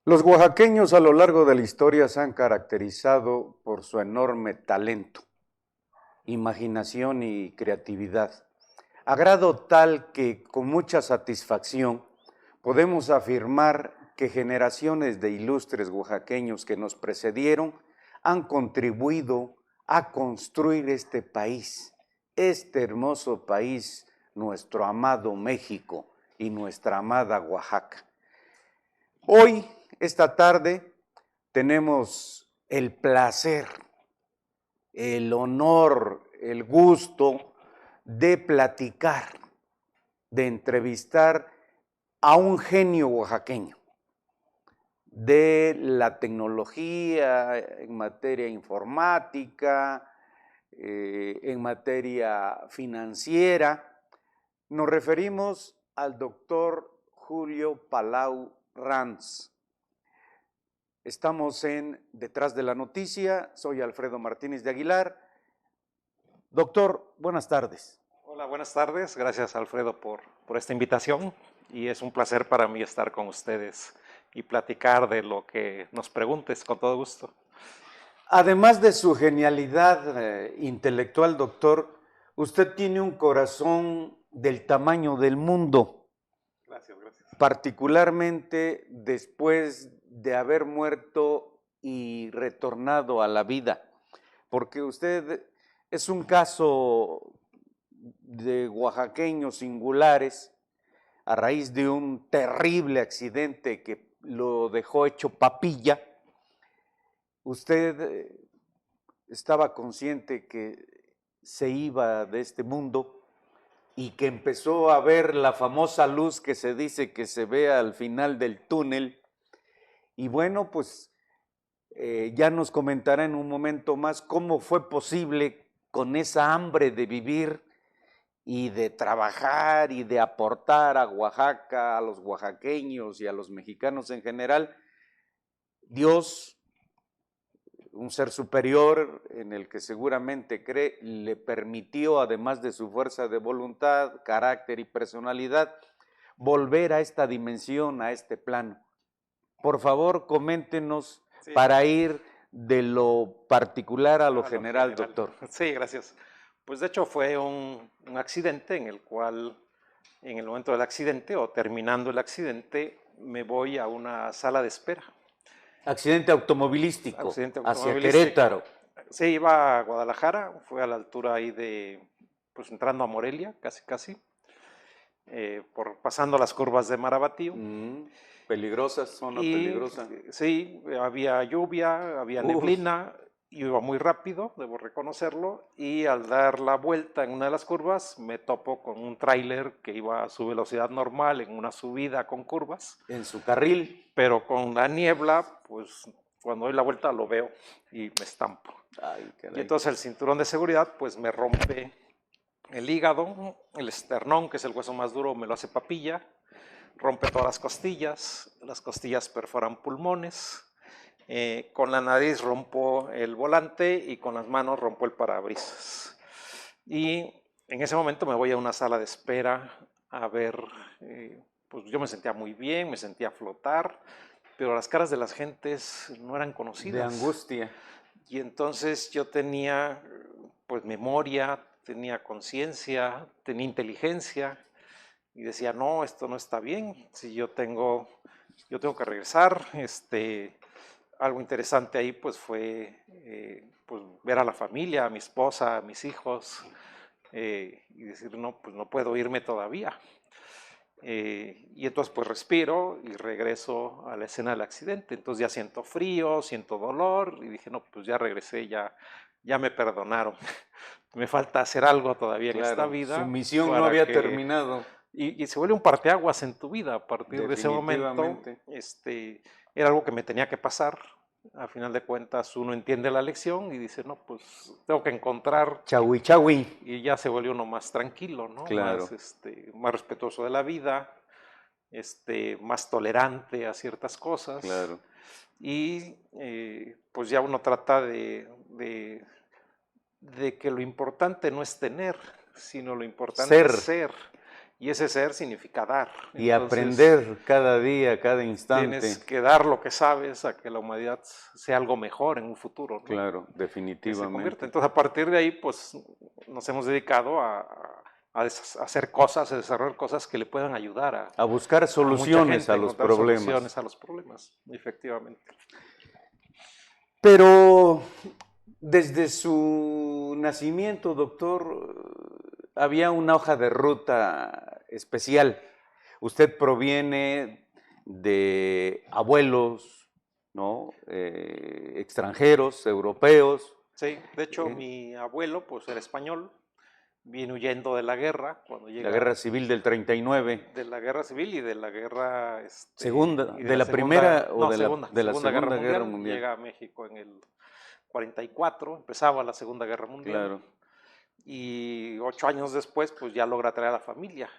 Los oaxaqueños a lo largo de la historia se han caracterizado por su enorme talento, imaginación y creatividad, a grado tal que con mucha satisfacción podemos afirmar que generaciones de ilustres oaxaqueños que nos precedieron han contribuido a construir este país, este hermoso país, nuestro amado México y nuestra amada Oaxaca. Hoy, esta tarde, tenemos el placer, el honor, el gusto de platicar, de entrevistar a un genio oaxaqueño de la tecnología en materia informática, en materia financiera. Nos referimos al doctor Julio Palau Ranz. Estamos en Detrás de la Noticia, soy Alfredo Martínez de Aguilar. Doctor, buenas tardes. Hola, buenas tardes. Gracias, Alfredo, por esta invitación y es un placer para mí estar con ustedes y platicar de lo que nos preguntes con todo gusto. Además de su genialidad intelectual, doctor, usted tiene un corazón del tamaño del mundo. Gracias, gracias. Particularmente después de haber muerto y retornado a la vida, porque usted es un caso de oaxaqueños singulares a raíz de un terrible accidente que lo dejó hecho papilla. Usted estaba consciente que se iba de este mundo y que empezó a ver la famosa luz que se dice que se ve al final del túnel. Y bueno, pues ya nos comentará en un momento más cómo fue posible con esa hambre de vivir y de trabajar y de aportar a Oaxaca, a los oaxaqueños y a los mexicanos en general. Dios, un ser superior en el que seguramente cree, le permitió, además de su fuerza de voluntad, carácter y personalidad, volver a esta dimensión, a este plano. Por favor, coméntenos Sí, para ir de lo particular a lo a lo general, general. doctor. Sí, gracias. Pues de hecho fue un accidente en el cual, en el momento del accidente o terminando el accidente, me voy a una sala de espera. Accidente automovilístico Accidente hacia automovilístico. Querétaro. Se iba a Guadalajara, fue a la altura ahí pues entrando a Morelia, casi casi. Pasando las curvas de Marabatío. Peligrosa, zona Y peligrosa. sí, había lluvia, había Uf, neblina, iba muy rápido, debo reconocerlo, y al dar la vuelta en una de las curvas me topo con un tráiler que iba a su velocidad normal en una subida con curvas, en su carril. pero con la niebla, pues cuando doy la vuelta lo veo y me estampo. Ay, Y caray. entonces el cinturón de seguridad pues me rompe el hígado, el esternón, que es el hueso más duro, me lo hace papilla, rompe todas las costillas perforan pulmones, con la nariz rompo el volante y con las manos rompo el parabrisas. Y en ese momento me voy a una sala de espera a ver, pues yo me sentía muy bien, me sentía a flotar, pero las caras de las gentes no eran De conocidas. angustia. Y entonces yo tenía pues memoria, tenía conciencia, tenía inteligencia y decía, no, esto no está bien, si yo tengo que regresar. Algo interesante ahí pues fue pues, ver a la familia, a mi esposa, a mis hijos, y decir, no, pues no puedo irme todavía. Y entonces pues respiro y regreso a la escena del accidente. Entonces ya siento frío, siento dolor y dije, no, pues ya regresé, ya me perdonaron. Me falta hacer algo todavía en esta Claro, su vida misión no para había que... terminado. Y se vuelve un parteaguas en tu vida. A partir de ese momento, Definitivamente. era algo que me tenía que pasar. A final de cuentas, uno entiende la lección y dice, no, pues tengo que encontrar, Chaui, chaui. y ya se vuelve uno más tranquilo, ¿no? Claro, Más respetuoso de la vida, más tolerante a ciertas cosas. claro. Y pues ya uno trata de que lo importante no es tener, sino lo importante Ser. es ser. Y ese ser significa dar. Y Entonces, aprender cada día, cada instante. tienes que dar lo que sabes a que la humanidad sea algo mejor en un futuro, ¿no? Claro, Que se convierta. definitivamente. Entonces, a partir de ahí, pues nos hemos dedicado a hacer cosas, a desarrollar cosas que le puedan ayudar A buscar mucha soluciones gente a a los encontrar problemas. soluciones a los problemas, efectivamente. Pero desde su nacimiento, doctor, había una hoja de ruta especial. Usted proviene de abuelos, ¿no? Extranjeros, europeos. Sí, de hecho, mi abuelo, pues era español, viene huyendo de la guerra cuando La llega guerra civil del 39. de la guerra civil y de la guerra Segunda, y de la primera o no, de la segunda Segunda Guerra Mundial. llega a México en el 44, empezaba la Segunda Guerra Mundial. Claro. Y 8 años después, pues ya logra traer a la familia.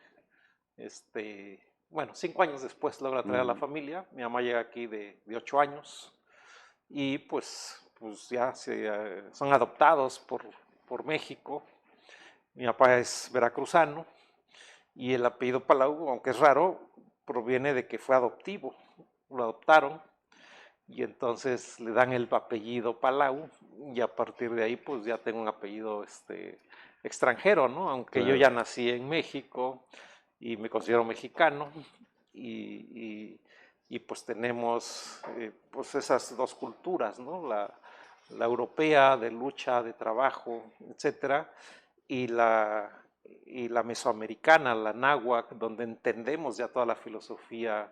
Bueno, 5 años después logra traer a la familia. Mi mamá llega aquí de 8 años y pues ya son adoptados por México. Mi papá es veracruzano y el apellido Palau, aunque es raro, proviene de que fue adoptivo. Lo adoptaron y entonces le dan el apellido Palau y a partir de ahí pues ya tengo un apellido extranjero, ¿no? Aunque Claro. yo ya nací en México y me considero mexicano y pues tenemos pues esas dos culturas, ¿no? La europea de lucha, de trabajo, etcétera, y la mesoamericana, la náhuatl, donde entendemos ya toda la filosofía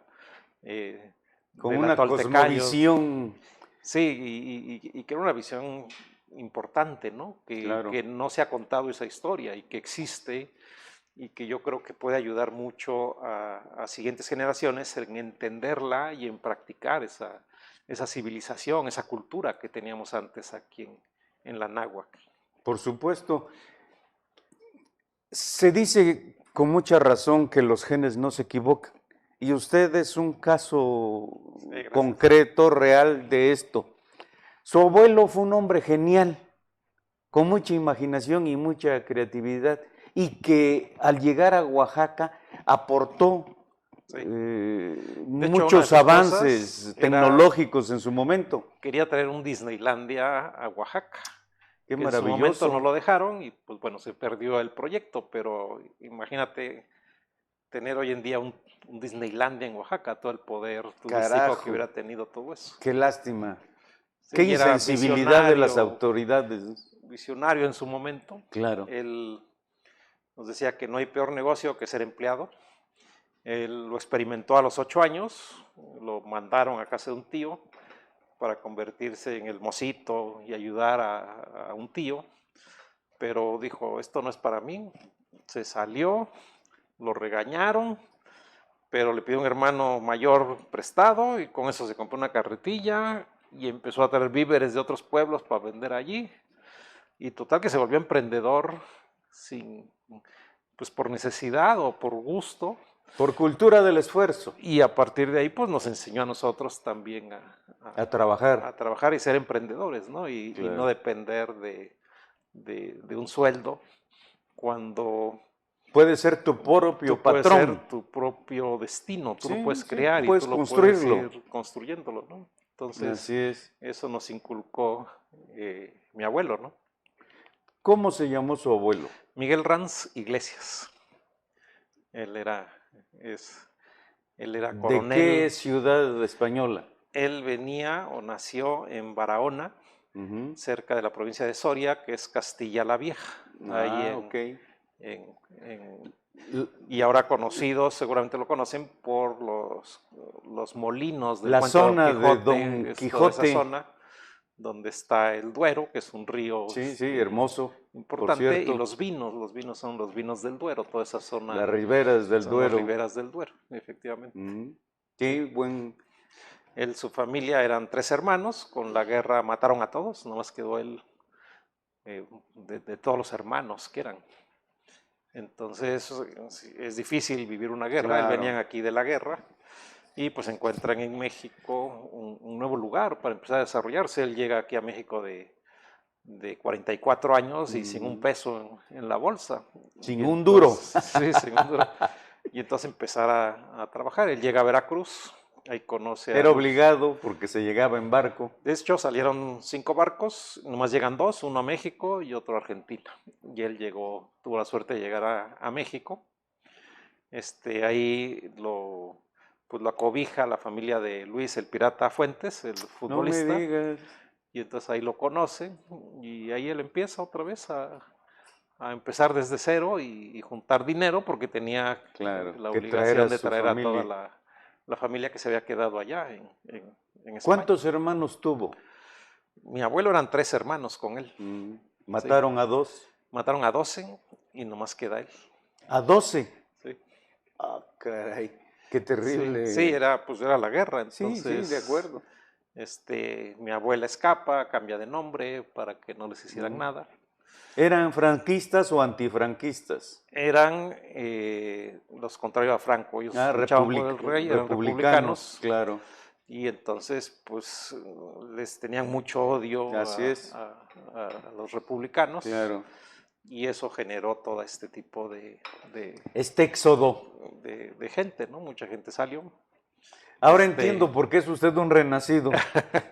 Con del una atoltecayo. cosmovisión. Sí, y que era una visión importante, ¿no? Claro. Que no se ha contado esa historia y que existe y que yo creo que puede ayudar mucho a siguientes generaciones en entenderla y en practicar esa civilización, esa cultura que teníamos antes aquí en la náhuatl. Por supuesto. Se dice con mucha razón que los genes no se equivocan. Y usted es un caso concreto, real de esto. Su abuelo fue un hombre genial, con mucha imaginación y mucha creatividad, y que al llegar a Oaxaca aportó Sí. muchos avances tecnológicos en su momento. Quería traer un Disneylandia a Oaxaca. Qué que maravilloso. En su momento no lo dejaron y pues bueno, se perdió el proyecto, pero imagínate tener hoy en día un Disneylandia en Oaxaca, todo el poder turístico que hubiera tenido todo eso. Qué lástima. Sí, qué insensibilidad de las autoridades. Visionario en su momento. Claro. Él nos decía que no hay peor negocio que ser empleado. Él lo experimentó a los 8 años, lo mandaron a casa de un tío para convertirse en el mocito y ayudar a un tío, pero dijo, esto no es para mí, se salió, lo regañaron, pero le pidió un hermano mayor prestado y con eso se compró una carretilla y empezó a traer víveres de otros pueblos para vender allí, y total que se volvió emprendedor pues por necesidad o por gusto. Por cultura del esfuerzo. Y a partir de ahí, pues nos enseñó a nosotros también a trabajar. A trabajar y ser emprendedores, ¿no? Y no depender de un sueldo cuando... Puedes ser tu propio patrón. Puedes ser tu propio destino, tú lo puedes crear y tú lo puedes ir construyéndolo, ¿no? Entonces, así es. Eso nos inculcó mi abuelo, ¿no? ¿Cómo se llamó su abuelo? Miguel Ranz Iglesias. Él era coronel. ¿De qué ciudad española? Él venía o nació en Barahona, cerca de la provincia de Soria, que es Castilla la Vieja. Y ahora conocido, seguramente lo conocen por los molinos del Puente de Don Quijote. Esa zona donde está el Duero, que es un río hermoso, importante, y los vinos son los vinos del Duero, toda esa zona. Las riberas del Duero. Las riberas del Duero, efectivamente. Su familia eran 3 hermanos, con la guerra mataron a todos, nomás quedó él de todos los hermanos que eran. Entonces es difícil vivir una guerra, él venían aquí de la guerra y pues encuentran en México un nuevo lugar para empezar a desarrollarse. Él llega aquí a México de de 44 años y sin un peso en la bolsa. Sin Y un duro. Sí, sin un duro. Y entonces empezar a trabajar. Él llega a Veracruz, ahí conoce a Era los... obligado porque se llegaba en barco. De hecho, salieron 5 barcos, nomás llegan 2, uno a México y otro a Argentina. Y él llegó, tuvo la suerte de llegar a México. Ahí pues lo acobija la familia de Luis el Pirata Fuentes, el No me futbolista. digas. Y entonces ahí lo conoce y ahí él empieza otra vez a empezar desde cero y juntar dinero porque tenía Claro, la que traer a obligación de su traer a toda familia. la familia que se había quedado allá en España. ¿Cuántos hermanos tuvo? Mi abuelo eran 3 hermanos con él. Sí. Mataron a 2. Mataron a 12 y nomás queda él. ¿A 12? Sí. Ah, caray, qué Sí, terrible. sí, pues era la guerra, entonces Sí, de acuerdo. Mi abuela escapa, cambia de nombre para que no les hicieran nada. ¿Eran franquistas o antifranquistas? Eran los contrarios a Franco, ellos luchaban por el rey, eran republicanos, claro. y entonces pues les tenían mucho odio Así es. a los republicanos, Claro. y eso generó todo este tipo Este éxodo. de gente, ¿no? Mucha gente salió. Ahora entiendo por qué es usted un renacido.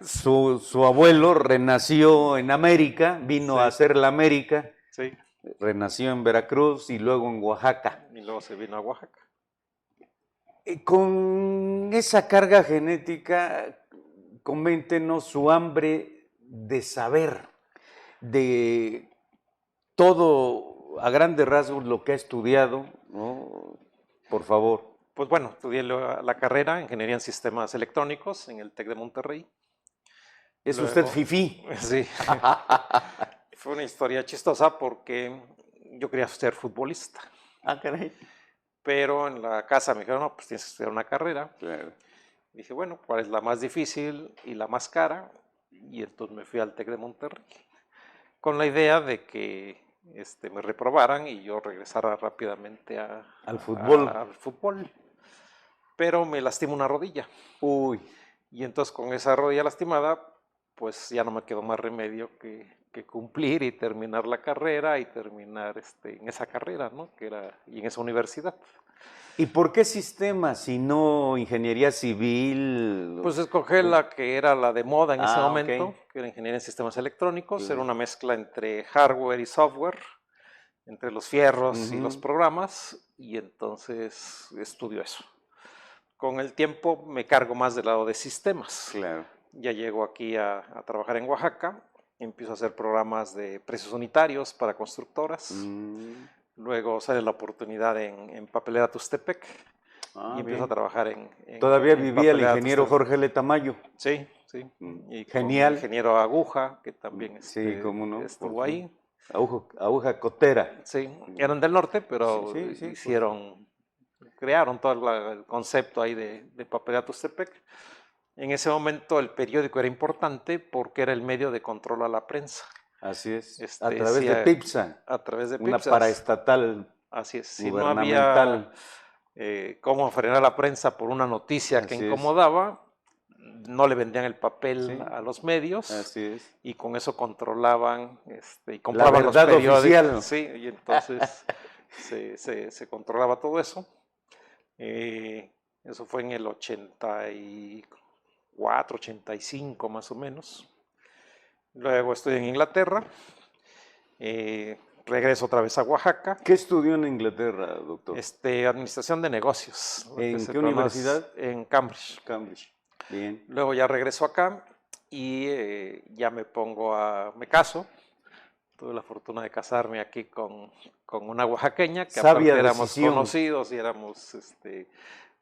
Su abuelo renació en América, vino Sí. a hacer la América, Sí, renació en Veracruz y luego en Oaxaca. y luego se vino a Oaxaca. Con esa carga genética, coméntenos su hambre de saber, de todo a grandes rasgos lo que ha estudiado, ¿no? Por favor. Pues bueno, estudié la carrera, Ingeniería en Sistemas Electrónicos, en el TEC de Monterrey. ¿Es Luego, usted fifí? Sí. Fue una historia chistosa porque yo quería ser futbolista, Ah, caray. pero en la casa me dijeron, no, pues tienes que estudiar una carrera. Claro. Dije, bueno, ¿cuál es la más difícil y la más cara? Y entonces me fui al TEC de Monterrey, con la idea de que me reprobaran y yo regresara rápidamente Al fútbol. al fútbol. Pero me lastimó una rodilla. Uy. Y entonces con esa rodilla lastimada, pues ya no me quedó más remedio que cumplir y terminar la carrera y terminar en esa carrera, ¿no? Y en esa universidad. ¿Y por qué sistemas y no ingeniería civil? Pues escogí la que era la de moda en ese momento, ok. que era ingeniería en sistemas electrónicos. Era una mezcla entre hardware y software, entre los fierros y los programas, y entonces estudio eso. Con el tiempo me cargo más del lado de sistemas. Claro. Ya llego aquí a trabajar en Oaxaca, empiezo a hacer programas de precios unitarios para constructoras. Luego sale la oportunidad en Papelera Tustepec y empiezo a trabajar en Todavía en vivía el Papelera ingeniero Tustepec. Jorge Letamayo. Sí, sí. Y con Genial. el ingeniero Aguja, que también Sí, cómo no. estuvo ahí. Aguja Cotera. Sí, eran del norte, pero Sí, crearon todo el concepto ahí de Papelera Tustepec. En ese momento el periódico era importante porque era el medio de control a la prensa. Así es. A través de Sí, PIPSA. a través de Una PIPSA. paraestatal Así es. Si no gubernamental. había cómo frenar a la prensa por una noticia que Así es. incomodaba, no le vendían el papel Sí. a los medios. Así es. Y con eso controlaban y La compraban los verdad periódicos. oficial. Sí, y entonces se controlaba todo eso. Eso fue en el 84, 85 más o menos. Luego estudié en Inglaterra. Regreso otra vez a Oaxaca. ¿Qué estudió en Inglaterra, doctor? Administración de negocios. ¿En qué universidad? En Cambridge. Cambridge. Bien. Luego ya regreso acá y ya me caso. Tuve la fortuna de casarme aquí con una oaxaqueña, que Sabia aparte éramos decisión. conocidos y éramos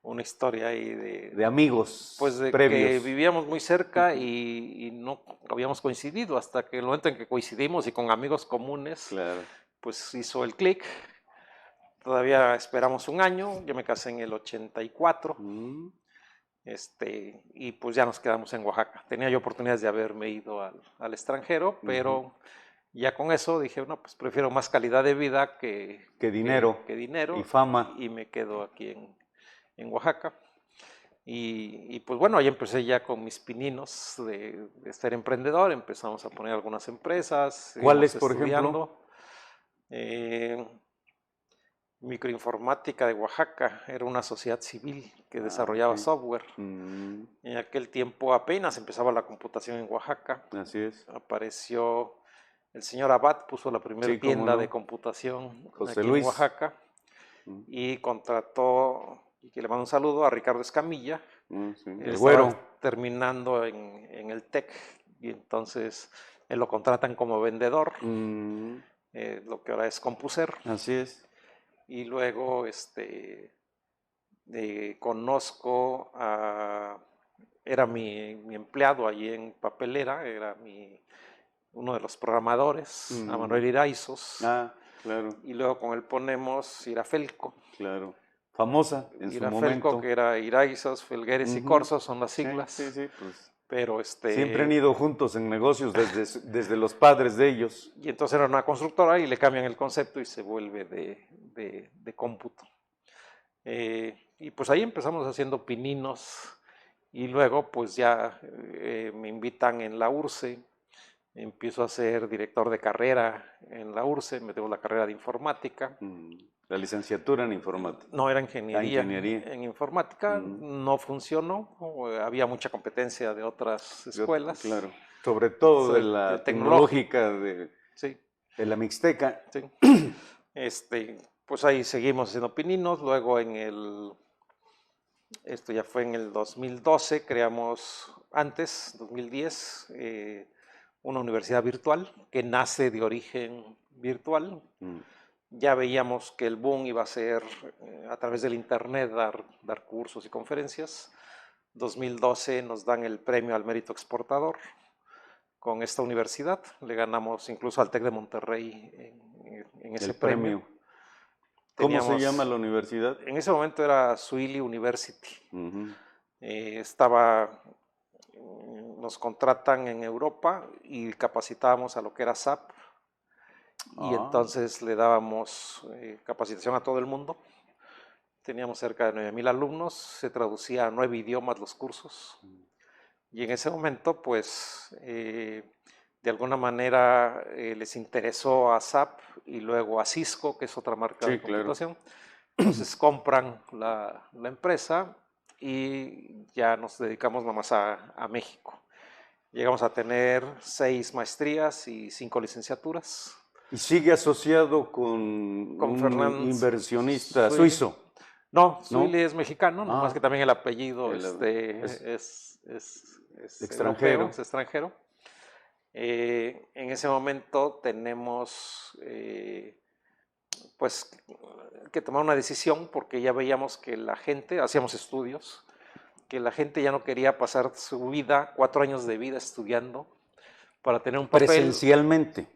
una historia ahí De amigos pues de previos. que vivíamos muy cerca y no habíamos coincidido hasta que el momento en que coincidimos y con amigos comunes, Claro. pues hizo el clic. Todavía esperamos un año, yo me casé en el 84, y pues ya nos quedamos en Oaxaca. Tenía yo oportunidades de haberme ido al extranjero, pero ya con eso dije, no, pues prefiero más calidad de vida que dinero. que dinero Y fama. y me quedo aquí en Oaxaca. Y pues bueno, ahí empecé ya con mis pininos de ser emprendedor, empezamos a poner algunas empresas, ¿Cuáles, seguimos por ejemplo? estudiando. Microinformática de Oaxaca, era una sociedad civil que desarrollaba Ok. software. Mm, En aquel tiempo apenas empezaba la computación en Oaxaca. así es. Apareció el señor Abad, puso la primera Sí, cómo tienda de no. computación José aquí en Luis. Oaxaca Mm, y contrató, y que le mando un saludo, a Ricardo Escamilla. sí. Él El estaba güero. terminando en el TEC y entonces él lo contratan como vendedor, Mm, lo que ahora es Compuser. así es. Y luego conozco era mi empleado allí en Papelera, era uno de los programadores, a Mm, Manuel Iraizos, ah, claro, y luego con él ponemos Irafelco. claro. Famosa en su Irafelco, que momento. era Iraizos, Felgueres y Ujú. Corsos, son las Sí, sí, siglas, sí, pues pero siempre han ido juntos en negocios desde los padres de ellos. y entonces era una constructora y le cambian el concepto y se vuelve de cómputo. Y pues ahí empezamos haciendo pininos y luego pues ya me invitan en la URSE, empiezo a ser director de carrera en la URSE, me tengo la carrera de informática. La licenciatura en informática. No, era La ingeniería ingeniería. en informática, no funcionó, había mucha competencia de otras escuelas, Claro. Sobre todo de del la tecnológico, tecnológica sí, de la Mixteca. sí. Pues ahí seguimos haciendo pininos, luego esto ya fue en el 2012, creamos antes, 2010, una universidad virtual que nace de origen virtual. Ya veíamos que el boom iba a ser a través del internet dar cursos y conferencias. 2012 nos dan el premio al mérito exportador con esta universidad. Le ganamos incluso al TEC de Monterrey en ese El premio. premio. ¿Cómo se llama la universidad? En ese momento era Swilly University. Ujú. Nos contratan en Europa y capacitábamos a lo que era SAP y Ah, entonces le dábamos capacitación a todo el mundo. Teníamos cerca de 9,000 alumnos, se traducía a 9 idiomas los cursos y en ese momento pues de alguna manera les interesó a SAP y luego a Cisco, que es otra marca de sí, claro. computación. Entonces compran la empresa y ya nos dedicamos nomás a México. Llegamos a tener 6 maestrías y 5 licenciaturas. ¿Y sigue asociado con Con un Fernand inversionista Zwilly. suizo? No, Zwilly ¿No? es mexicano, nomás que Ah, también el apellido es es europeo, extranjero. es extranjero. En ese momento tenemos pues que tomar una decisión porque ya veíamos que la gente, hacíamos estudios, que la gente ya no quería pasar su vida, 4 años de vida estudiando para tener un papel, Presencialmente.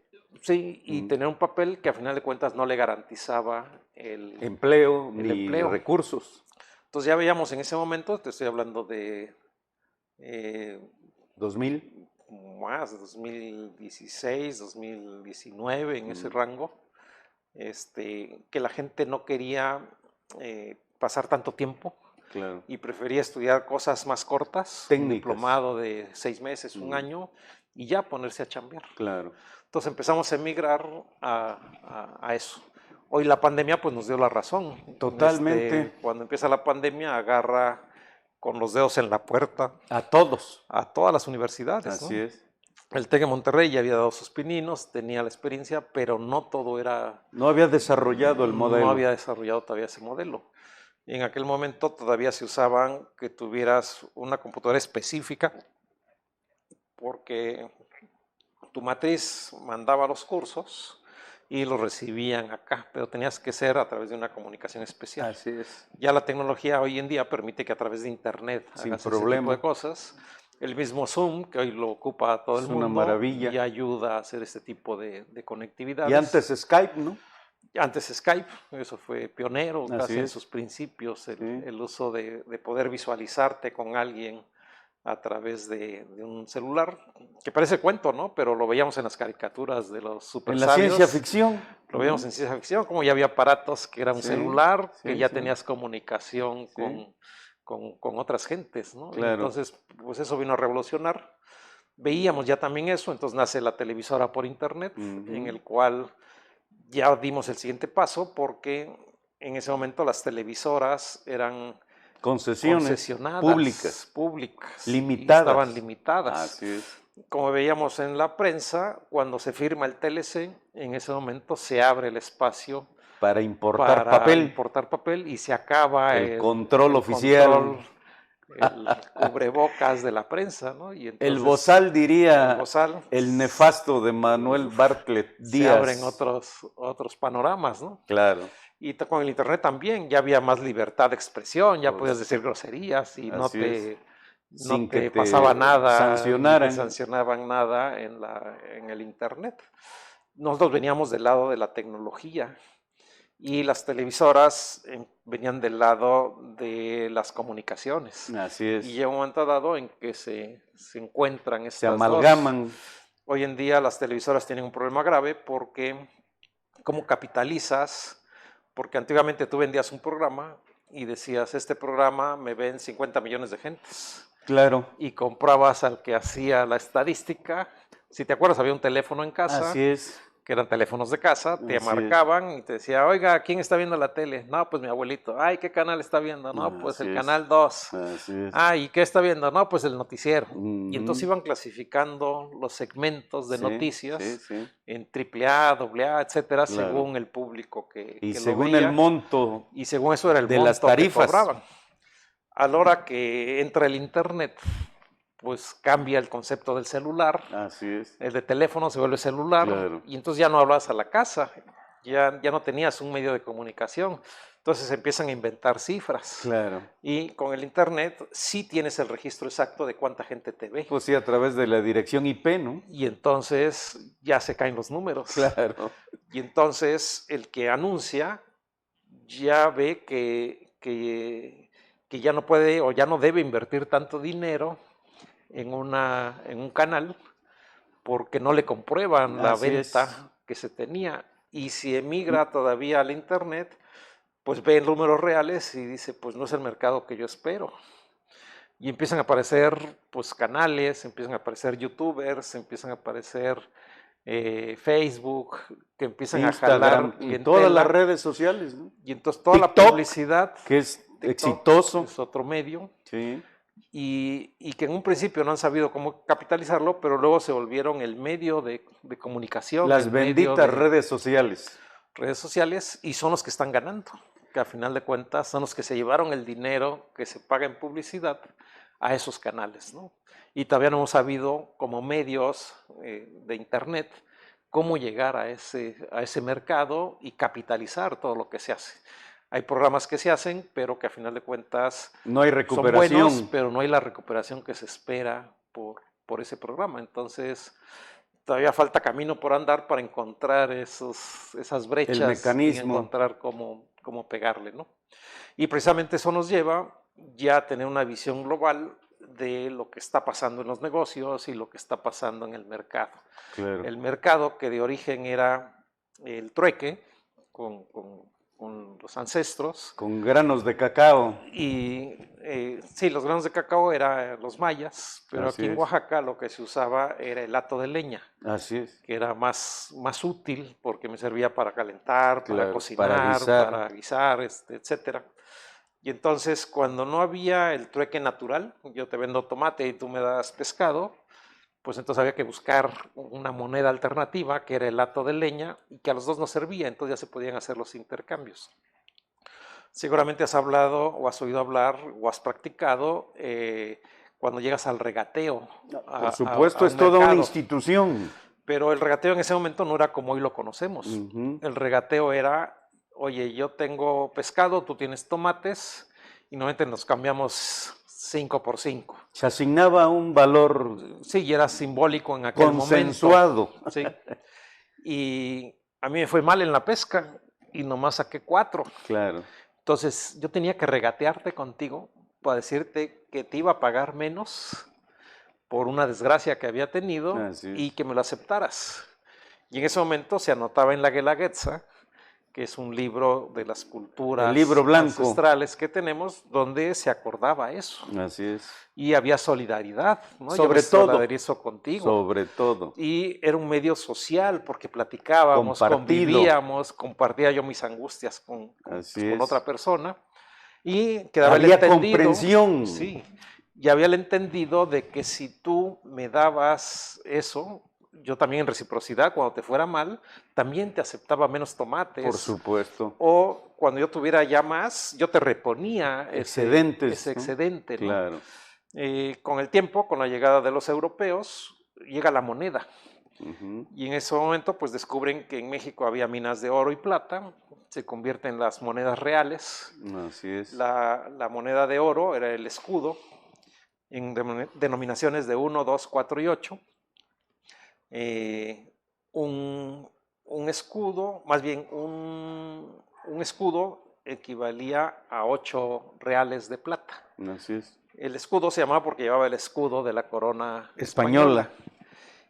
sí, y tener un papel que a final de cuentas no le garantizaba Empleo el ni empleo. recursos. Entonces ya veíamos en ese momento, te estoy hablando de 2000. más, 2016, 2019, en ese rango, que la gente no quería pasar tanto tiempo Claro. y prefería estudiar cosas más cortas, un Técnicas. diplomado de 6 meses, un año, y ya ponerse a chambear. Claro. Entonces empezamos a emigrar a eso. Hoy la pandemia pues nos dio la razón. Totalmente. Cuando empieza la pandemia agarra con los dedos en la puerta A todos. a todas las universidades, Así ¿no? es. El TEC de Monterrey ya había dado sus pininos, tenía la experiencia, pero no todo era, No había desarrollado el modelo. no había desarrollado todavía ese modelo. Y en aquel momento todavía se usaban que tuvieras una computadora específica, porque tu matriz mandaba los cursos y los recibían acá, pero tenías que ser a través de una comunicación especial. Así es. Ya la tecnología hoy en día permite que a través de internet Sin hagas problema. ese tipo de cosas. El mismo Zoom, que hoy lo ocupa todo el Es mundo, una maravilla. y ayuda a hacer este tipo de conectividades. Y antes Skype, ¿no? Antes Skype, eso fue pionero, Así casi en es. sus principios, Sí. el uso de poder visualizarte con alguien a través de un celular, que parece cuento, ¿no? Pero lo veíamos en las caricaturas de los super En la sabios. ciencia ficción. Lo veíamos en ciencia ficción, como ya había aparatos que era un Sí, celular, que sí, ya sí. tenías comunicación Sí. con otras gentes, ¿no? Claro. Entonces, pues eso vino a revolucionar. Veíamos ya también eso, entonces nace la televisora por internet, en el cual ya dimos el siguiente paso, porque en ese momento las televisoras eran concesionadas, públicas, limitadas. y estaban limitadas. Así es. Como veíamos en la prensa, cuando se firma el TLC, en ese momento se abre el espacio Para importar papel. y se acaba el control oficial. El cubrebocas de la prensa, ¿no? Y entonces, el bozal, diría, el bozal, el nefasto de Manuel Bartlett Díaz. Se abren otros panoramas, ¿no? Claro. Y con el internet también ya había más libertad de expresión, ya podías decir groserías y no te pasaba nada, sancionaran. ni te sancionaban nada en el internet. Nosotros veníamos del lado de la tecnología y las televisoras venían del lado de las comunicaciones. Así es. Y llega un momento dado en que se encuentran estas se amalgaman. dos. Hoy en día las televisoras tienen un problema grave porque ¿cómo capitalizas? Porque antiguamente tú vendías un programa y decías, este programa me ven 50 millones de gentes. Claro. Y comprabas al que hacía la estadística. Si te acuerdas, había un teléfono en casa. Así es. Que eran teléfonos de casa, te marcaban y te decía, oiga, ¿quién está viendo la tele? No, pues mi abuelito. Ay, ¿qué canal está viendo? No, pues el canal 2. Así es. Ah, ¿y qué está viendo? No, pues el noticiero. Y entonces iban clasificando los segmentos de noticias en AAA, AA, etcétera, según el público que según lo veía. el monto. Y según eso era el de monto las tarifas. que cobraban. A la hora que entra el internet, pues cambia el concepto del celular. Así es. El de teléfono se vuelve celular. Claro. Y entonces ya no hablabas a la casa, ya no tenías un medio de comunicación. Entonces empiezan a inventar cifras. Claro. Y con el internet sí tienes el registro exacto de cuánta gente te ve. Pues sí, a través de la dirección IP, ¿no? Y entonces ya se caen los números. Claro. Y entonces el que anuncia ya ve que ya no puede o ya no debe invertir tanto dinero en un canal porque no le comprueban la venta que se tenía. Y si emigra todavía al internet, pues ve números reales y dice, pues no es el mercado que yo espero. Y empiezan a aparecer pues canales, empiezan a aparecer youtubers, empiezan a aparecer Facebook, que empiezan Instagram, a jalar y todas las redes sociales, ¿no? Y entonces toda TikTok, la publicidad, que es TikTok, exitoso, es otro medio, sí. y que en un principio no han sabido cómo capitalizarlo, pero luego se volvieron el medio de comunicación. Las benditas redes sociales. Redes sociales, y son los que están ganando, que a final de cuentas son los que se llevaron el dinero que se paga en publicidad a esos canales, ¿no? Y todavía no hemos sabido, como medios de internet, cómo llegar a ese mercado y capitalizar todo lo que se hace. Hay programas que se hacen, pero que a final de cuentas no hay recuperación. Son buenos, pero no hay la recuperación que se espera por ese programa. Entonces, todavía falta camino por andar para encontrar esas brechas. El mecanismo. Y encontrar cómo pegarle, ¿no? Y precisamente eso nos lleva ya a tener una visión global de lo que está pasando en los negocios y lo que está pasando en el mercado. Claro. El mercado, que de origen era el trueque con los ancestros. Con granos de cacao. Y sí, los granos de cacao eran los mayas, pero Así aquí en Oaxaca lo que se usaba era el hato de leña. Así es. Que era más útil porque me servía para calentar, para cocinar, para guisar, etcétera. Y entonces, cuando no había el trueque natural, yo te vendo tomate y tú me das pescado, pues entonces había que buscar una moneda alternativa, que era el hato de leña, y que a los dos nos servía, entonces ya se podían hacer los intercambios. Seguramente has hablado, o has oído hablar, o has practicado cuando llegas al regateo. Por supuesto, es toda una institución. Pero el regateo en ese momento no era como hoy lo conocemos. El regateo era, oye, yo tengo pescado, tú tienes tomates, y normalmente nos cambiamos 5 por 5. Se asignaba un valor. Sí, y era simbólico en aquel consensuado. Momento. Sí. Y a mí me fue mal en la pesca y nomás saqué 4. Claro. Entonces yo tenía que regatearte contigo para decirte que te iba a pagar menos por una desgracia que había tenido y que me lo aceptaras. Y en ese momento se anotaba en la Guelaguetza que es un libro de las culturas El libro blanco. ancestrales que tenemos, donde se acordaba eso. Así es. Y había solidaridad, ¿no? Yo Sobre me todo. solidarizo contigo. Sobre todo. Y era un medio social porque platicábamos, Compartido. convivíamos, compartía yo mis angustias con otra persona y quedaba Había el entendido, comprensión. Sí, y había el entendido de que si tú me dabas eso, yo también en reciprocidad, cuando te fuera mal, también te aceptaba menos tomates. Por supuesto. O cuando yo tuviera ya más, yo te reponía excedentes, ese excedente, ¿no? Claro. Con el tiempo, con la llegada de los europeos, llega la moneda. Y en ese momento pues descubren que en México había minas de oro y plata, se convierten en las monedas reales. Así es. La moneda de oro era el escudo, en denominaciones de 1, 2, 4 y 8. Un escudo, más bien un escudo equivalía a 8 reales de plata. Así es. El escudo se llamaba porque llevaba el escudo de la corona española.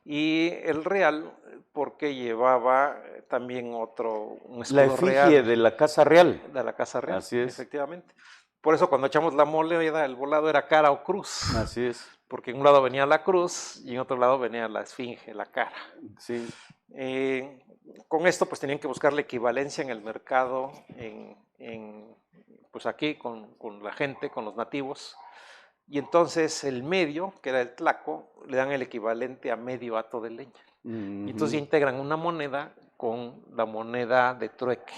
Y el real porque llevaba también un escudo la efigie real. de la Casa Real. De la Casa Real, Así es. Efectivamente. Por eso cuando echamos la moneda, el volado era cara o cruz. Así es. Porque en un lado venía la cruz y en otro lado venía la esfinge, la cara. Sí. Con esto pues tenían que buscar la equivalencia en el mercado, pues aquí con la gente, con los nativos. Y entonces el medio, que era el tlaco, le dan el equivalente a medio hato de leña. Y entonces ya integran una moneda con la moneda de trueque,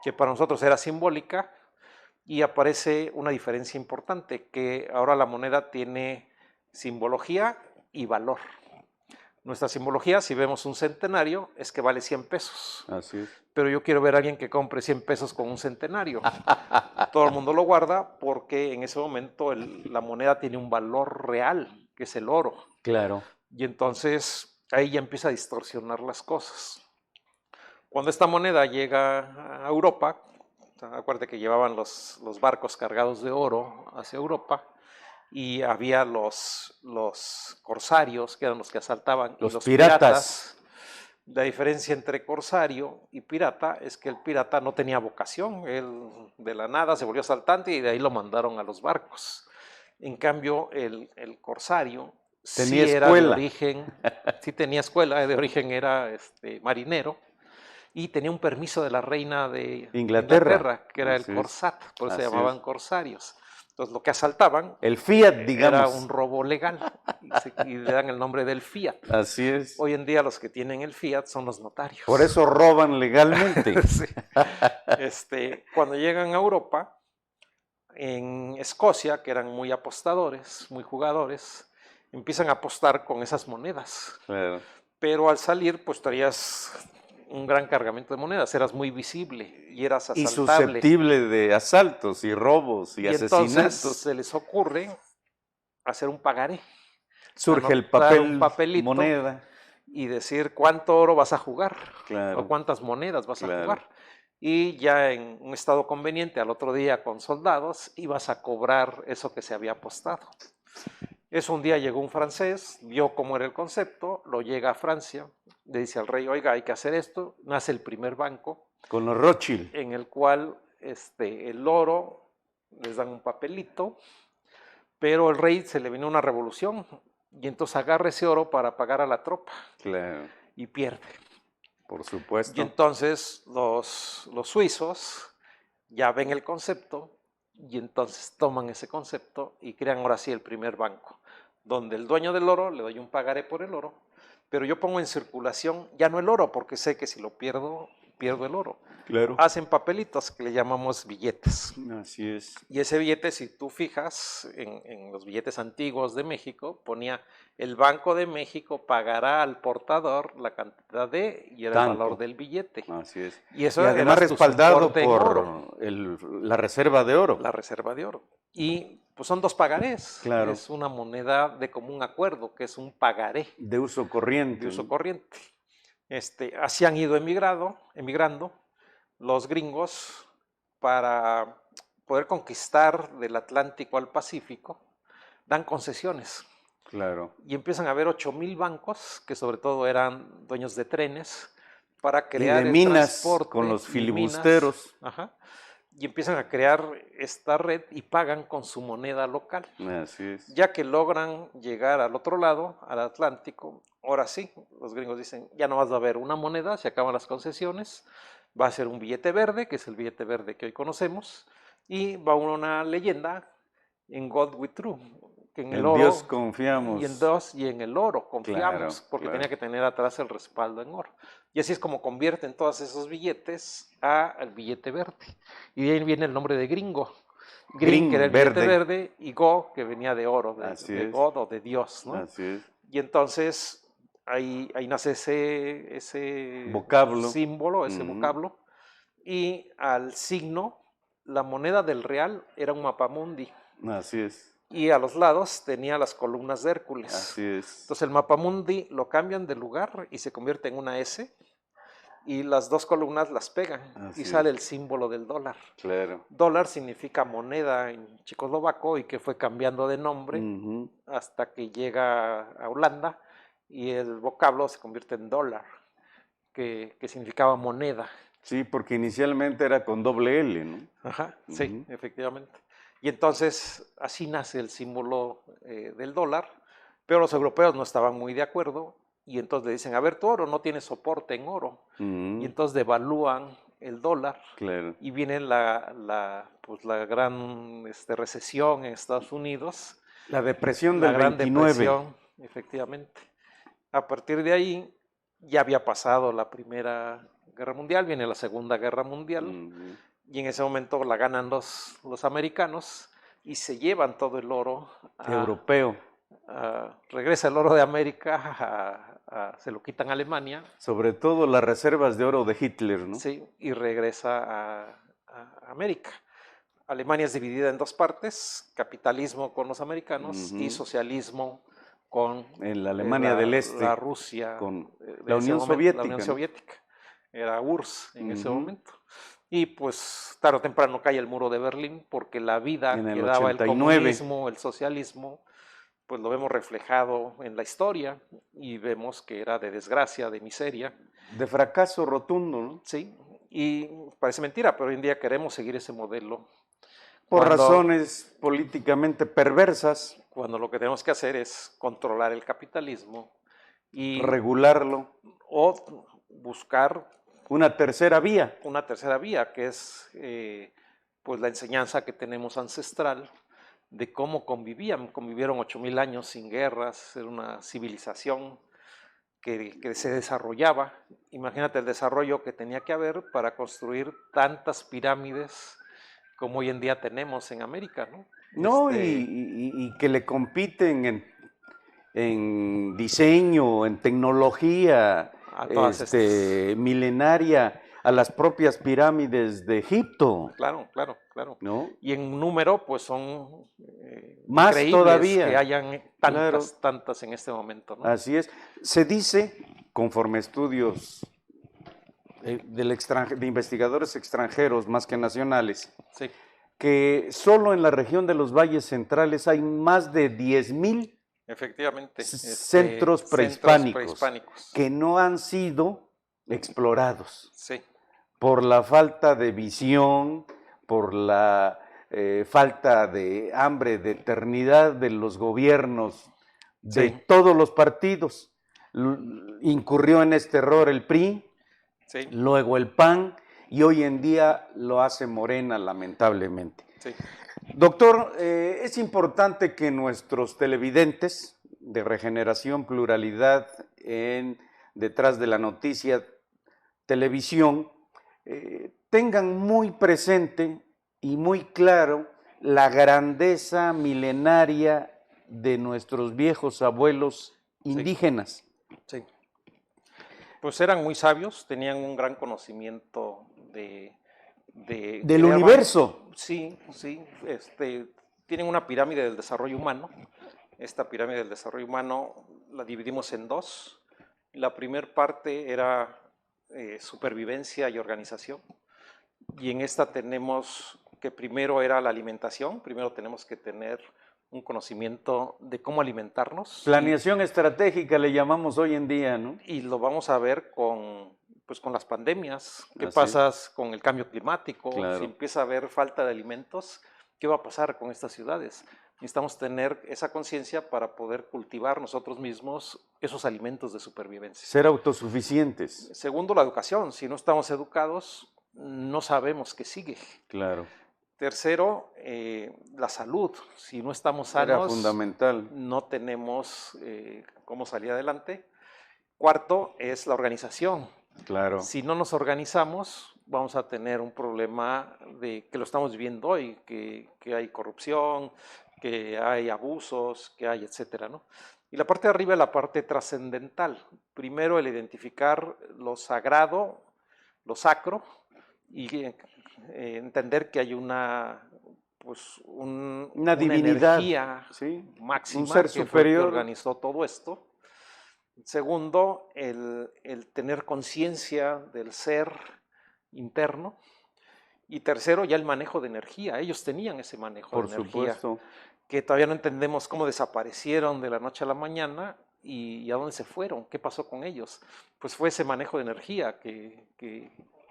que para nosotros era simbólica, y aparece una diferencia importante, que ahora la moneda tiene simbología y valor. Nuestra simbología, si vemos un centenario, es que vale 100 pesos. Así es. Pero yo quiero ver a alguien que compre 100 pesos con un centenario. Todo el mundo lo guarda porque en ese momento la moneda tiene un valor real, que es el oro. Claro. Y entonces ahí ya empieza a distorsionar las cosas. Cuando esta moneda llega a Europa, acuérdate que llevaban los barcos cargados de oro hacia Europa, y había los corsarios, que eran los que asaltaban, y los piratas. La diferencia entre corsario y pirata es que el pirata no tenía vocación, él de la nada se volvió asaltante y de ahí lo mandaron a los barcos. En cambio, el corsario tenía sí era escuela. de origen, sí tenía escuela, de origen era marinero, y tenía un permiso de la reina de Inglaterra, que era el corsat, por eso se llamaban corsarios. Entonces lo que asaltaban, el fiat, digamos, era un robo legal y le dan el nombre del fiat. Así es. Hoy en día los que tienen el fiat son los notarios. Por eso roban legalmente. Sí. Cuando llegan a Europa, en Escocia, que eran muy apostadores, muy jugadores, empiezan a apostar con esas monedas. Claro. Pero al salir, pues traías un gran cargamento de monedas, eras muy visible y eras asaltable. Y susceptible de asaltos y robos y asesinatos. Entonces se les ocurre hacer un pagaré. Surge el papel, un papelito, moneda. Y decir cuánto oro vas a jugar, claro. O cuántas monedas vas a jugar. Y ya en un estado conveniente, al otro día con soldados, ibas a cobrar eso que se había apostado. Eso un día llegó un francés, vio cómo era el concepto, lo llega a Francia, le dice al rey, oiga, hay que hacer esto, nace el primer banco. Con los Rothschild. En el cual el oro, les dan un papelito, pero el rey se le vino una revolución y entonces agarra ese oro para pagar a la tropa. Claro. Y pierde. Por supuesto. Y entonces los suizos ya ven el concepto y entonces toman ese concepto y crean ahora sí el primer banco, donde el dueño del oro le doy un pagaré por el oro, pero yo pongo en circulación ya no el oro, porque sé que si lo pierdo, pierdo el oro. Claro. Hacen papelitos que le llamamos billetes. Así es. Y ese billete, si tú fijas en los billetes antiguos de México, ponía el Banco de México pagará al portador la cantidad de, y era el valor del billete. Así es. Y eso además respaldado por la reserva de oro. La reserva de oro. Y pues son dos pagarés. Claro. Es una moneda de común acuerdo, que es un pagaré. De uso corriente. De uso corriente. Así han ido emigrando los gringos para poder conquistar del Atlántico al Pacífico, dan concesiones. Claro. Y empiezan a haber 8,000 bancos, que sobre todo eran dueños de trenes, para crear de el minas transporte con los y minas, filibusteros. ajá, y empiezan a crear esta red y pagan con su moneda local. Así es. Ya que logran llegar al otro lado, al Atlántico, ahora sí, los gringos dicen, ya no vas a haber una moneda, se acaban las concesiones, va a ser un billete verde, que es el billete verde que hoy conocemos, y va una leyenda, en God we true, que en el En Dios oro, confiamos. y en el oro confiamos, Claro, porque claro. tenía que tener atrás el respaldo en oro. Y así es como convierten todos esos billetes al billete verde. Y de ahí viene el nombre de gringo. Green, que era el billete verde, y Go, que venía de oro, de God o de Dios, ¿no? Así es. Y entonces ahí nace ese Vocablo. símbolo, ese vocablo, y al signo, la moneda del real era un mapamundi. Así es. Y a los lados tenía las columnas de Hércules. Así es. Entonces el mapamundi lo cambian de lugar y se convierte en una S, y las dos columnas las pegan y sale el símbolo del dólar. Claro. Dólar significa moneda en checoslovaco y que fue cambiando de nombre hasta que llega a Holanda y el vocablo se convierte en dólar, que significaba moneda. Sí, porque inicialmente era con doble L, ¿no? Ajá, sí, efectivamente. Y entonces así nace el símbolo del dólar, pero los europeos no estaban muy de acuerdo y entonces le dicen, a ver, tu oro no tiene soporte en oro. Y entonces devalúan el dólar. Claro. Y viene la gran recesión en Estados Unidos. La depresión la del gran 29. Depresión, efectivamente. A partir de ahí ya había pasado la Primera Guerra Mundial, viene la Segunda Guerra Mundial, y en ese momento la ganan los americanos y se llevan todo el oro europeo. Regresa el oro de América, se lo quitan a Alemania. Sobre todo las reservas de oro de Hitler, ¿no? Sí, y regresa a América. Alemania es dividida en dos partes, capitalismo con los americanos y socialismo con la Alemania del Este, la Rusia, con la Unión Soviética. La Unión Soviética, era URSS en ese momento. Y pues tarde o temprano cae el muro de Berlín porque la vida que daba el comunismo, el socialismo, pues lo vemos reflejado en la historia y vemos que era de desgracia, de miseria. De fracaso rotundo, ¿no? Sí, y parece mentira, pero hoy en día queremos seguir ese modelo. Por razones políticamente perversas. Cuando lo que tenemos que hacer es controlar el capitalismo y regularlo. O buscar una tercera vía. Una tercera vía, que es pues la enseñanza que tenemos ancestral de cómo convivieron 8,000 años sin guerras, era una civilización que se desarrollaba. Imagínate el desarrollo que tenía que haber para construir tantas pirámides como hoy en día tenemos en América, ¿no? No, y que le compiten en diseño, en tecnología milenaria a las propias pirámides de Egipto. Claro, claro, claro. ¿No? Y en número, pues son más todavía que hayan tantas en este momento, ¿no? Así es. Se dice, conforme estudios de investigadores extranjeros más que nacionales, sí, que solo en la región de los valles centrales hay más de 10,000 efectivamente, centros prehispánicos que no han sido explorados. Sí. Por la falta de visión, por la falta de hambre, de eternidad de los gobiernos de todos los partidos. Incurrió en este error el PRI, luego el PAN, y hoy en día lo hace Morena, lamentablemente. Sí. Doctor, es importante que nuestros televidentes de Regeneración Pluralidad Detrás de la Noticia Televisión tengan muy presente y muy claro la grandeza milenaria de nuestros viejos abuelos indígenas. Sí. Pues eran muy sabios, tenían un gran conocimiento del universo. Sí, sí. Tienen una pirámide del desarrollo humano. Esta pirámide del desarrollo humano la dividimos en dos. La primera parte era supervivencia y organización. Y en esta tenemos que primero era la alimentación. Primero tenemos que tener un conocimiento de cómo alimentarnos. Planeación estratégica le llamamos hoy en día, ¿no? Y lo vamos a ver con pues con las pandemias, ¿qué Así pasa con el cambio climático? Claro. Si empieza a haber falta de alimentos, ¿qué va a pasar con estas ciudades? Necesitamos tener esa conciencia para poder cultivar nosotros mismos esos alimentos de supervivencia. Ser autosuficientes. Segundo, la educación. Si no estamos educados, no sabemos qué sigue. Claro. Tercero, la salud. Si no estamos Era sanos, fundamental. no tenemos cómo salir adelante. Cuarto, es la organización. Claro. Si no nos organizamos, vamos a tener un problema de que lo estamos viviendo hoy, que hay corrupción, que hay abusos, que hay etcétera, ¿no? Y la parte de arriba es la parte trascendental. Primero, el identificar lo sagrado, lo sacro, y entender que hay una divinidad, energía ¿sí? máxima Un ser que fue el que superior. organizó todo esto. Segundo, el tener conciencia del ser interno. Y tercero, ya el manejo de energía. Ellos tenían ese manejo Por de energía, supuesto. que todavía no entendemos cómo desaparecieron de la noche a la mañana y a dónde se fueron, qué pasó con ellos. Pues fue ese manejo de energía que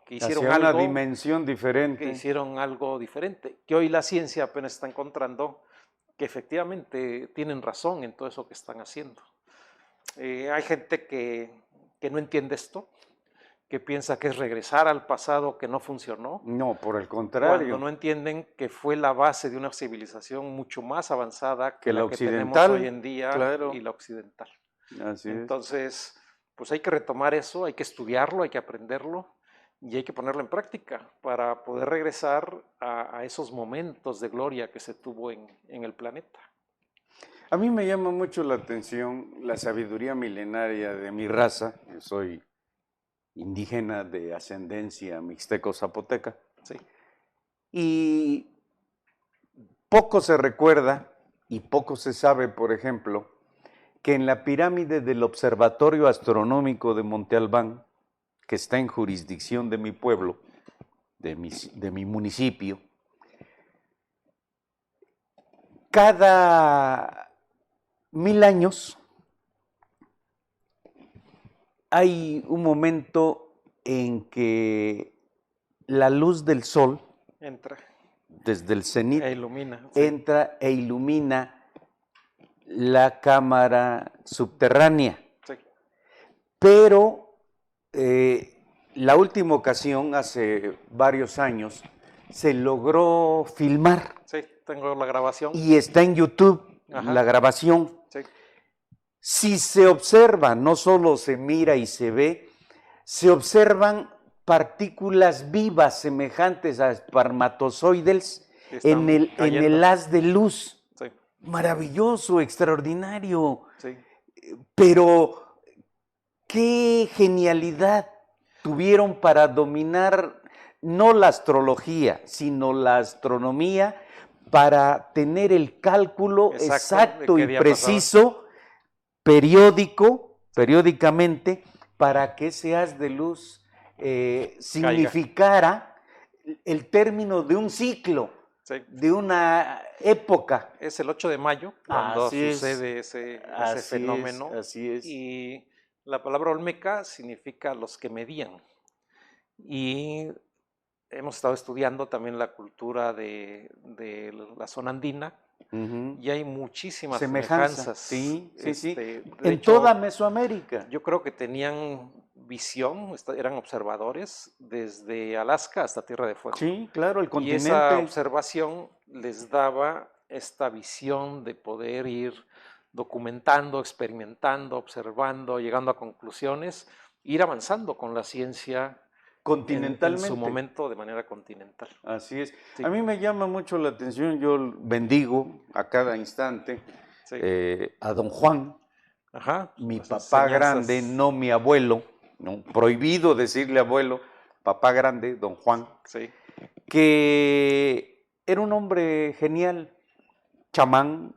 hicieron Hacia una algo, dimensión diferente. que hicieron algo diferente, que hoy la ciencia apenas está encontrando que efectivamente tienen razón en todo eso que están haciendo. Hay gente que no entiende esto, que piensa que es regresar al pasado que no funcionó. No, por el contrario. Cuando no entienden que fue la base de una civilización mucho más avanzada que la que tenemos occidental, hoy en día, claro. y la occidental. Así es. Entonces, pues hay que retomar eso, hay que estudiarlo, hay que aprenderlo y hay que ponerlo en práctica para poder regresar a esos momentos de gloria que se tuvo en el planeta. A mí me llama mucho la atención la sabiduría milenaria de mi raza. Yo soy indígena de ascendencia mixteco-zapoteca. Sí. Y poco se recuerda y poco se sabe, por ejemplo, que en la pirámide del Observatorio Astronómico de Monte Albán, que está en jurisdicción de mi pueblo, de mi municipio, cada 1000 años hay un momento en que la luz del sol Entra desde el cenit e ilumina. Sí. entra e ilumina la cámara subterránea. Sí. Pero la última ocasión, hace varios años, se logró filmar. Sí, tengo la grabación. Y está en YouTube. Ajá. La grabación. Sí. Si se observa, no solo se mira y se ve, se observan partículas vivas semejantes a espermatozoides en el haz de luz. Sí. Maravilloso, extraordinario. Sí. Pero qué genialidad tuvieron para dominar no la astrología, sino la astronomía, para tener el cálculo exacto y preciso, periódicamente, para que ese haz de luz significara el término de un ciclo, sí, de una época. Es el 8 de mayo cuando sucede ese fenómeno. Así es. Y la palabra olmeca significa los que medían. Y hemos estado estudiando también la cultura de la zona andina. Y hay muchísimas semejanzas. Sí, sí. De en hecho, toda Mesoamérica. Yo creo que tenían visión, eran observadores desde Alaska hasta Tierra de Fuego. Sí, claro, el continente. Y esa observación les daba esta visión de poder ir documentando, experimentando, observando, llegando a conclusiones, ir avanzando con la ciencia continentalmente. En su momento de manera continental. Así es. Sí. A mí me llama mucho la atención, yo bendigo a cada instante sí. A don Juan, ajá, mi papá grande, no mi abuelo, no, prohibido decirle abuelo, papá grande, don Juan, sí. que era un hombre genial, chamán,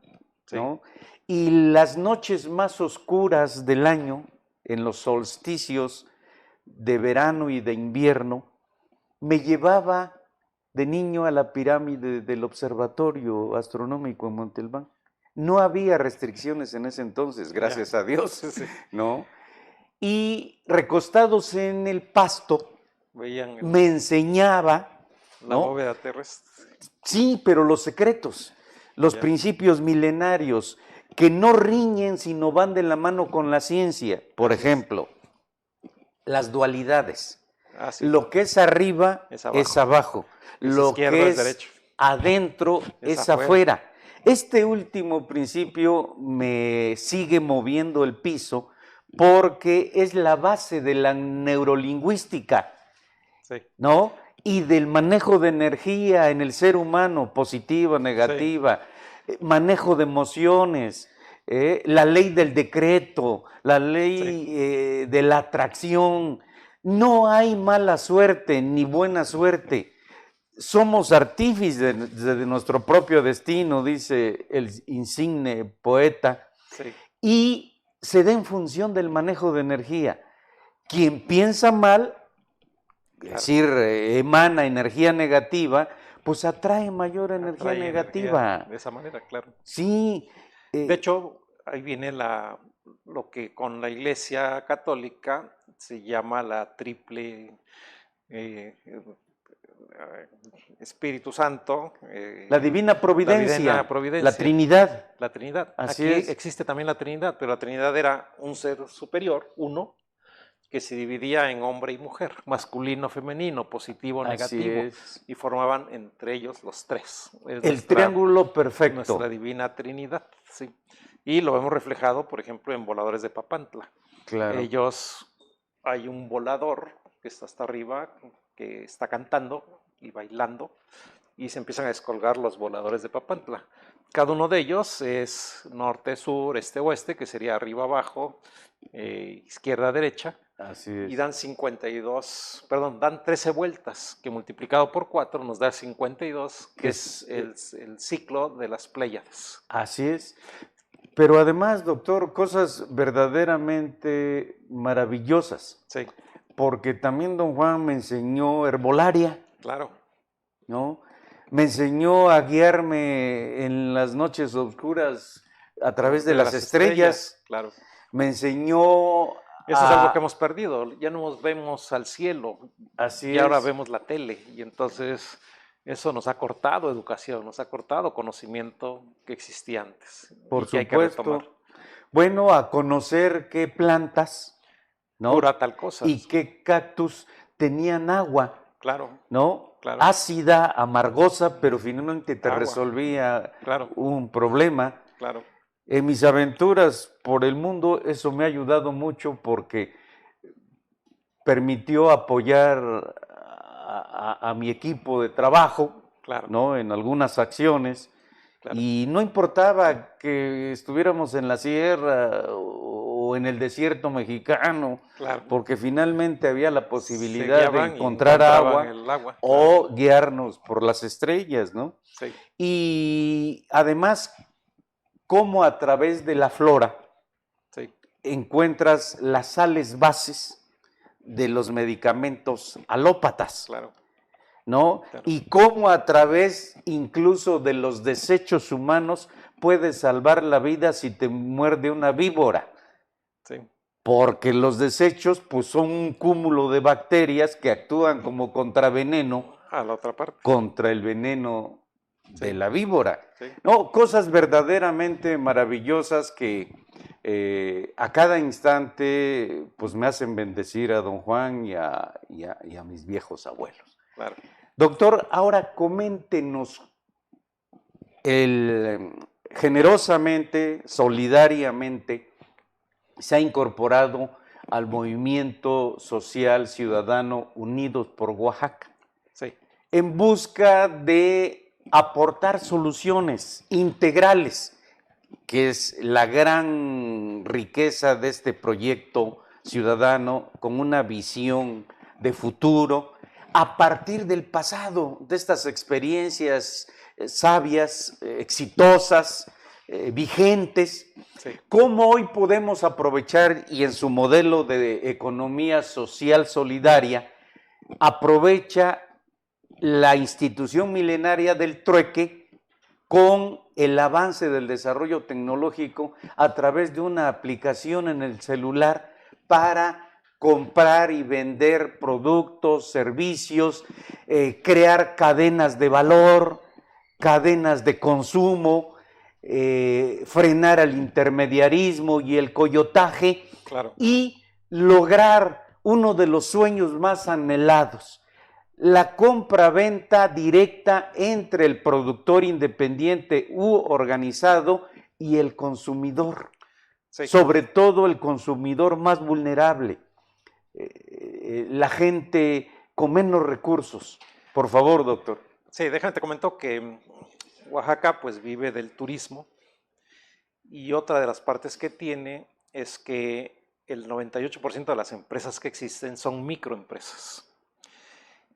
sí. ¿no? Y las noches más oscuras del año, en los solsticios de verano y de invierno, me llevaba de niño a la pirámide del Observatorio Astronómico en Monte Albán. No había restricciones en ese entonces, gracias a Dios, ¿no? y recostados en el pasto Veían me enseñaba, la ¿no? bóveda terrestre. Sí, pero los secretos, los Ya. principios milenarios que no riñen sino van de la mano con la ciencia. Por Así es. ejemplo, las dualidades. Sí. Lo que es arriba Es es abajo. abajo, Es lo izquierda, que es es derecho. adentro Es es afuera. afuera. Este último principio me sigue moviendo el piso porque es la base de la neurolingüística, Sí. ¿no? Y del manejo de energía en el ser humano, positiva, negativa, manejo de emociones, la ley del decreto, la ley de la atracción. No hay mala suerte ni buena suerte. Somos artífices de nuestro propio destino, dice el insigne poeta, Sí. y se da en función del manejo de energía. Quien piensa mal, es decir, emana energía negativa, pues atrae mayor energía Atrae negativa. energía de esa manera, claro. Sí. De hecho, ahí viene lo que con la Iglesia Católica se llama la triple Espíritu Santo, la divina providencia, la Trinidad. La Trinidad. Así Aquí es. existe también la Trinidad, pero la Trinidad era un ser superior, uno, que se dividía en hombre y mujer, masculino, femenino, positivo, Así negativo, es. y formaban entre ellos los tres. El triángulo perfecto. Nuestra divina Trinidad, sí. Y lo vemos reflejado, por ejemplo, en Voladores de Papantla. Claro. Hay un volador que está hasta arriba, que está cantando y bailando, y se empiezan a descolgar los voladores de Papantla. Cada uno de ellos es norte, sur, este, oeste, que sería arriba, abajo, izquierda, derecha. Así es. Y dan 13 vueltas, que multiplicado por 4 nos da 52, que es el ciclo de las Pléyades. Así es. Pero además, doctor, cosas verdaderamente maravillosas. Sí. Porque también don Juan me enseñó herbolaria. Claro. ¿No? Me enseñó a guiarme en las noches oscuras a través de las estrellas. Claro. Me enseñó Eso es algo que hemos perdido. Ya no nos vemos al cielo. Así y ahora es. vemos la tele. Y entonces eso nos ha cortado educación, nos ha cortado conocimiento que existía antes. Por y que supuesto. Hay que retomar. Bueno, a conocer qué plantas, ¿no? Cura tal cosa. Y qué cactus tenían agua. Claro. ¿No? Claro. Ácida, amargosa, pero finalmente te Agua. resolvía Claro. un problema. Claro. En mis aventuras por el mundo, eso me ha ayudado mucho porque permitió apoyar a mi equipo de trabajo, Claro. ¿no? En algunas acciones. Claro. Y no importaba que estuviéramos en la sierra o en el desierto mexicano, Claro. porque finalmente había la posibilidad de encontrar el agua o guiarnos por las estrellas, ¿no? Sí. Y además, cómo a través de la flora encuentras las sales bases de los medicamentos alópatas. Claro. ¿No? Claro. Y cómo a través incluso de los desechos humanos puedes salvar la vida si te muerde una víbora. Sí. Porque los desechos pues, son un cúmulo de bacterias que actúan como contraveneno a la otra parte. Contra el veneno de la víbora. Sí. No, cosas verdaderamente maravillosas que a cada instante pues, me hacen bendecir a don Juan y a mis viejos abuelos. Claro. Doctor, ahora coméntenos generosamente, solidariamente, se ha incorporado al movimiento social ciudadano Unidos por Oaxaca, sí, en busca de aportar soluciones integrales, que es la gran riqueza de este proyecto ciudadano con una visión de futuro, a partir del pasado, de estas experiencias sabias, exitosas, vigentes, sí. ¿Cómo hoy podemos aprovechar y en su modelo de economía social solidaria aprovecha la institución milenaria del trueque con el avance del desarrollo tecnológico a través de una aplicación en el celular para comprar y vender productos, servicios, crear cadenas de valor, cadenas de consumo, frenar el intermediarismo y el coyotaje, Claro. y lograr uno de los sueños más anhelados: la compra-venta directa entre el productor independiente u organizado y el consumidor, Sí. sobre todo el consumidor más vulnerable, la gente con menos recursos. Por favor, doctor. Sí, déjame te comento que Oaxaca pues vive del turismo, y otra de las partes que tiene es que el 98% de las empresas que existen son microempresas.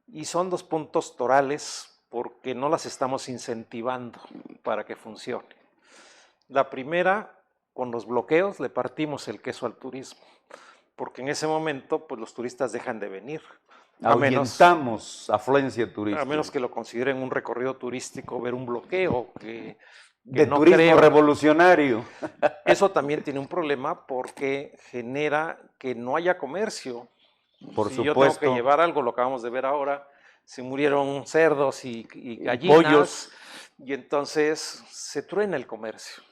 Y son dos puntos torales porque no las estamos incentivando para que funcione. La primera, con los bloqueos le partimos el queso al turismo, porque en ese momento pues los turistas dejan de venir. Ahuyentamos afluencia turística. A menos que lo consideren un recorrido turístico, ver un bloqueo que de no turismo creo. Revolucionario. Eso también tiene un problema porque genera que no haya comercio. Por Si supuesto. yo tengo que llevar algo, lo acabamos de ver ahora, se murieron cerdos y gallinas, pollos, y entonces se truena el comercio.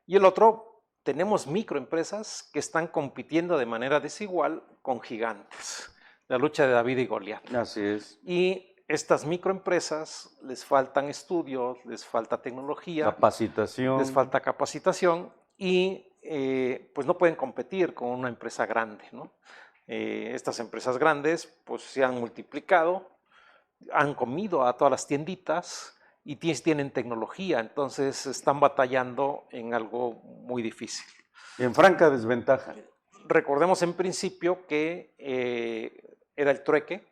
Y el otro, tenemos microempresas que están compitiendo de manera desigual con gigantes. La lucha de David y Goliat. Así es. Y estas microempresas les faltan estudios, les falta tecnología, Capacitación. les falta capacitación, y pues no pueden competir con una empresa grande, ¿no? Estas empresas grandes pues se han multiplicado, han comido a todas las tienditas y tienen tecnología, entonces están batallando en algo muy difícil. En franca desventaja. Recordemos en principio que era el trueque,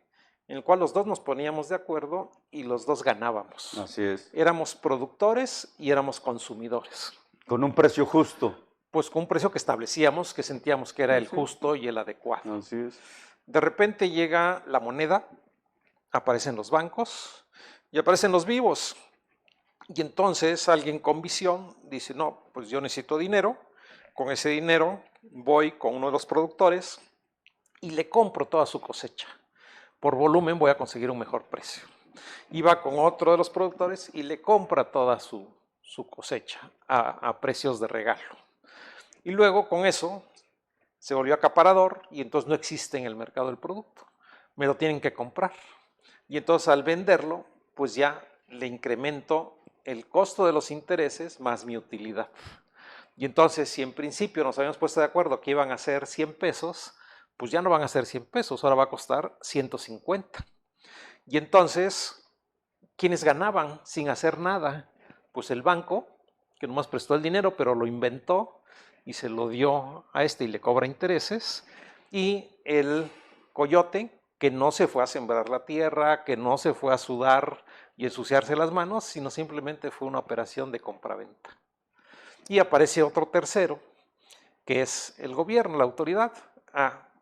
en el cual los dos nos poníamos de acuerdo y los dos ganábamos. Así es. Éramos productores y éramos consumidores. Con un precio justo. Pues con un precio que establecíamos, que sentíamos que era el justo y el adecuado. Así es. De repente llega la moneda, aparecen los bancos y aparecen los vivos. Y entonces alguien con visión dice, no, pues yo necesito dinero, con ese dinero voy con uno de los productores y le compro toda su cosecha. Por volumen voy a conseguir un mejor precio. Y va con otro de los productores y le compra toda su cosecha a precios de regalo. Y luego con eso se volvió acaparador y entonces no existe en el mercado el producto. Me lo tienen que comprar. Y entonces al venderlo, pues ya le incremento el costo de los intereses más mi utilidad. Y entonces si en principio nos habíamos puesto de acuerdo que iban a ser 100 pesos, pues ya no van a ser 100 pesos, ahora va a costar 150. Y entonces, ¿quiénes ganaban sin hacer nada? Pues el banco, que nomás prestó el dinero, pero lo inventó y se lo dio a este y le cobra intereses, y el coyote, que no se fue a sembrar la tierra, que no se fue a sudar y ensuciarse las manos, sino simplemente fue una operación de compraventa. Y aparece otro tercero, que es el gobierno, la autoridad.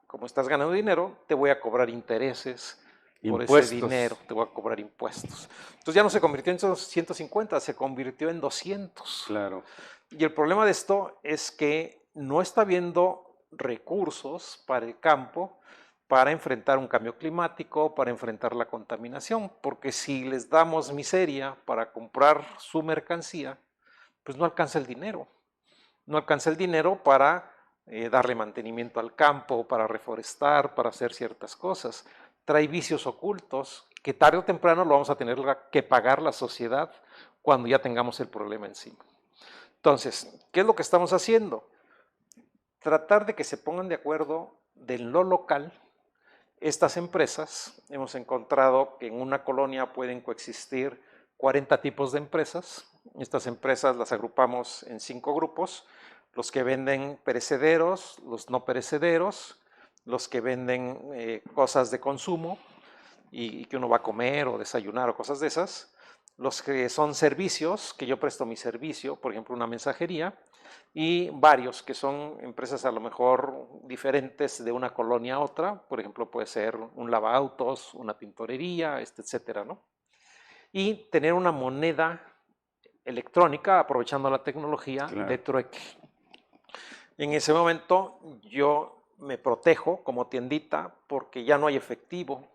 Como estás ganando dinero, te voy a cobrar intereses por ese dinero, te voy a cobrar impuestos. Entonces ya no se convirtió en 150, se convirtió en 200. Claro. Y el problema de esto es que no está habiendo recursos para el campo para enfrentar un cambio climático, para enfrentar la contaminación, porque si les damos miseria para comprar su mercancía, pues no alcanza el dinero. No alcanza el dinero para darle mantenimiento al campo, para reforestar, para hacer ciertas cosas. Trae vicios ocultos que tarde o temprano lo vamos a tener que pagar la sociedad cuando ya tengamos el problema encima. Entonces, ¿qué es lo que estamos haciendo? Tratar de que se pongan de acuerdo de lo local. Estas empresas, hemos encontrado que en una colonia pueden coexistir 40 tipos de empresas. Estas empresas las agrupamos en 5 grupos: los que venden perecederos, los no perecederos, los que venden cosas de consumo y que uno va a comer o desayunar o cosas de esas, los que son servicios, que yo presto mi servicio, por ejemplo una mensajería, y varios que son empresas a lo mejor diferentes de una colonia a otra, por ejemplo puede ser un lavaautos, una tintorería, etcétera, ¿no? Y tener una moneda electrónica, aprovechando la tecnología, claro, de trueque. En ese momento yo me protejo como tiendita porque ya no hay efectivo.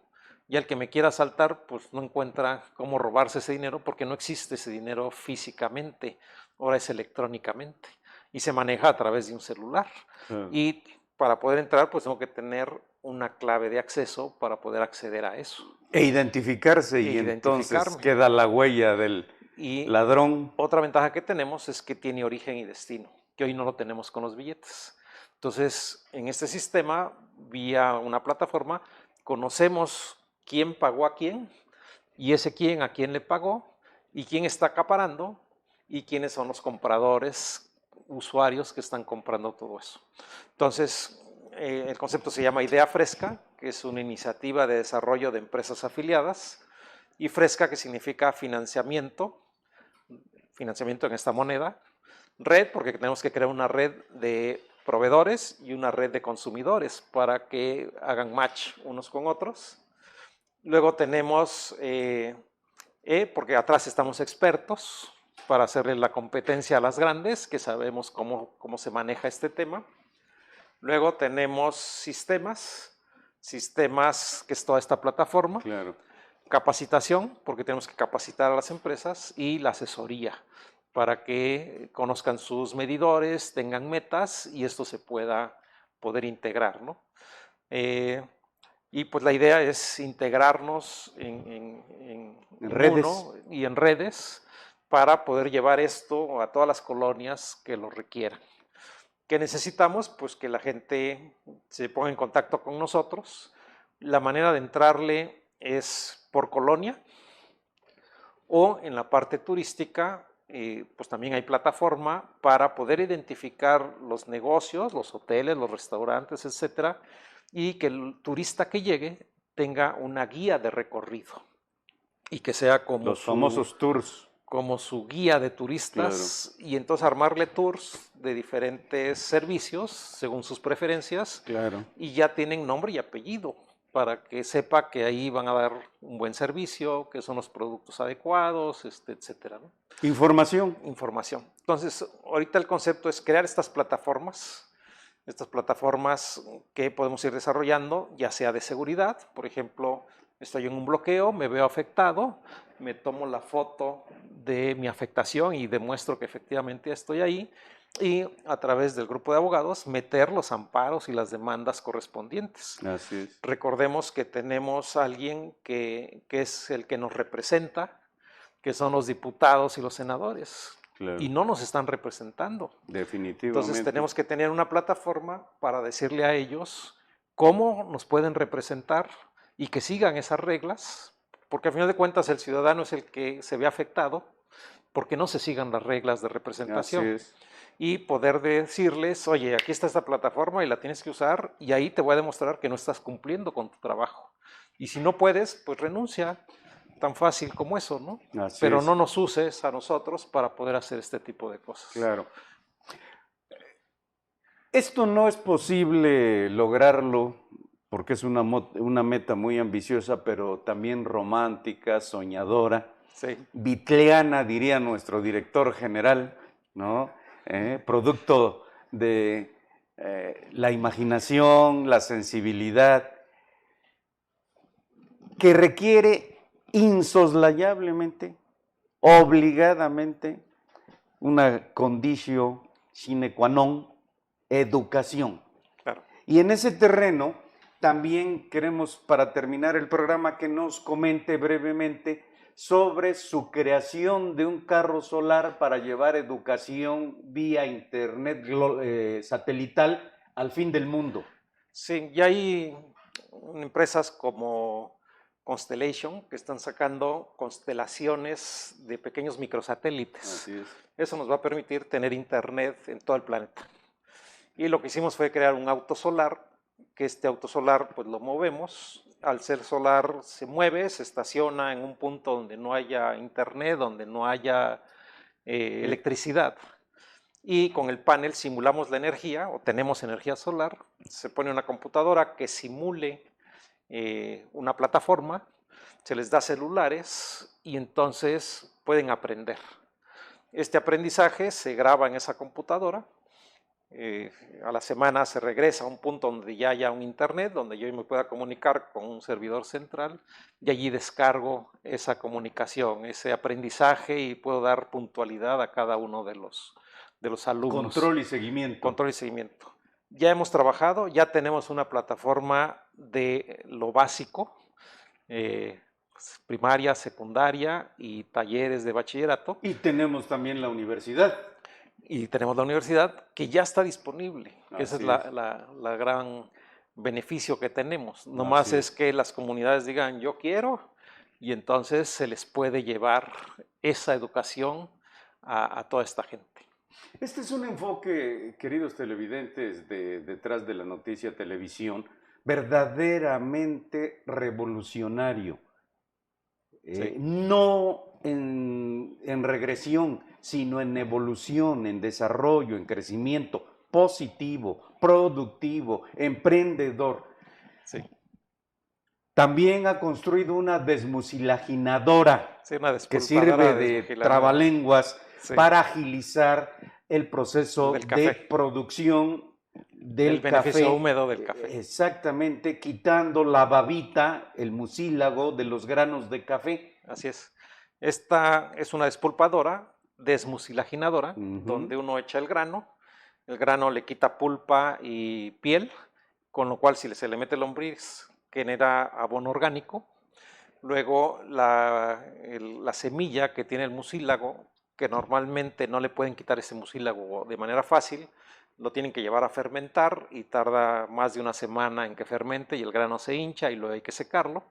Ya el que me quiera asaltar, pues no encuentra cómo robarse ese dinero porque no existe ese dinero físicamente, ahora es electrónicamente y se maneja a través de un celular. Y para poder entrar, pues tengo que tener una clave de acceso para poder acceder a eso. E identificarse y entonces queda la huella del ladrón. Otra ventaja que tenemos es que tiene origen y destino, que hoy no lo tenemos con los billetes. Entonces, en este sistema, vía una plataforma, conocemos quién pagó a quién y ese quién a quién le pagó y quién está acaparando y quiénes son los compradores, usuarios que están comprando todo eso. Entonces, el concepto se llama Idea Fresca, que es una iniciativa de desarrollo de empresas afiliadas, y Fresca, que significa financiamiento en esta moneda, red, porque tenemos que crear una red de proveedores y una red de consumidores para que hagan match unos con otros. Luego tenemos porque atrás estamos expertos para hacerle la competencia a las grandes, que sabemos cómo se maneja este tema. Luego tenemos sistemas, que es toda esta plataforma. Claro. Capacitación, porque tenemos que capacitar a las empresas, y la asesoría, para que conozcan sus medidores, tengan metas y esto se pueda poder integrar, ¿no? Y pues la idea es integrarnos en redes y en redes para poder llevar esto a todas las colonias que lo requieran. ¿Qué necesitamos? Pues que la gente se ponga en contacto con nosotros. La manera de entrarle es por colonia o en la parte turística, pues también hay plataforma para poder identificar los negocios, los hoteles, los restaurantes, etcétera, y que el turista que llegue tenga una guía de recorrido y que sea como los famosos tours, como su guía de turistas, claro. Y entonces armarle tours de diferentes servicios según sus preferencias, claro. Y ya tienen nombre y apellido para que sepa que ahí van a dar un buen servicio, que son los productos adecuados, etcétera, ¿no? Información. Entonces, ahorita el concepto es crear estas plataformas que podemos ir desarrollando, ya sea de seguridad. Por ejemplo, estoy en un bloqueo, me veo afectado, me tomo la foto de mi afectación y demuestro que efectivamente estoy ahí, y a través del grupo de abogados meter los amparos y las demandas correspondientes. Así es. Recordemos que tenemos a alguien que es el que nos representa, que son los diputados y los senadores. Claro. Y no nos están representando. Definitivamente. Entonces tenemos que tener una plataforma para decirle a ellos cómo nos pueden representar y que sigan esas reglas, porque al final de cuentas el ciudadano es el que se ve afectado porque no se sigan las reglas de representación. Así es. Y poder decirles, oye, aquí está esta plataforma y la tienes que usar, y ahí te voy a demostrar que no estás cumpliendo con tu trabajo. Y si no puedes, pues renuncia. Tan fácil como eso, ¿no? Así Pero es. no nos uses a nosotros para poder hacer este tipo de cosas. Claro. Esto no es posible lograrlo porque es una meta muy ambiciosa, pero también romántica, soñadora, sí. Bitleana, diría nuestro director general, ¿no? Producto de la imaginación, la sensibilidad, que requiere insoslayablemente, obligadamente, una conditio sine qua non, educación. Claro. Y en ese terreno también queremos, para terminar el programa, que nos comente brevemente sobre su creación de un carro solar para llevar educación vía internet satelital al fin del mundo. Sí, ya hay empresas como Constellation que están sacando constelaciones de pequeños microsatélites. Así es. Eso nos va a permitir tener internet en todo el planeta. Y lo que hicimos fue crear un auto solar, que este auto solar pues lo movemos. Al ser solar se mueve, se estaciona en un punto donde no haya internet, donde no haya electricidad. Y con el panel simulamos la energía, o tenemos energía solar. Se pone una computadora que simule una plataforma, se les da celulares y entonces pueden aprender. Este aprendizaje se graba en esa computadora. A la semana se regresa a un punto donde ya haya un internet, donde yo me pueda comunicar con un servidor central y allí descargo esa comunicación, ese aprendizaje y puedo dar puntualidad a cada uno de los alumnos. Control y seguimiento. Control y seguimiento. Ya hemos trabajado, ya tenemos una plataforma de lo básico, primaria, secundaria y talleres de bachillerato. Y tenemos también la universidad. Y tenemos la universidad que ya está disponible. Ese es Así la gran beneficio que tenemos. No más es que las comunidades digan yo quiero y entonces se les puede llevar esa educación a toda esta gente. Este es un enfoque, queridos televidentes, detrás de la noticia televisión, verdaderamente revolucionario. Sí. No en regresión, sino en evolución, en desarrollo, en crecimiento positivo, productivo, emprendedor. Sí. También ha construido una desmucilaginadora, Sí, una que sirve de trabalenguas para agilizar el proceso de producción del beneficio café, húmedo del café. Exactamente, quitando la babita, el mucílago de los granos de café. Así es. Esta es una despulpadora, desmucilaginadora, donde uno echa el grano le quita pulpa y piel, con lo cual si se le mete lombriz genera abono orgánico. Luego la semilla que tiene el mucílago, que normalmente no le pueden quitar ese mucílago de manera fácil, lo tienen que llevar a fermentar y tarda más de una semana en que fermente y el grano se hincha y luego hay que secarlo.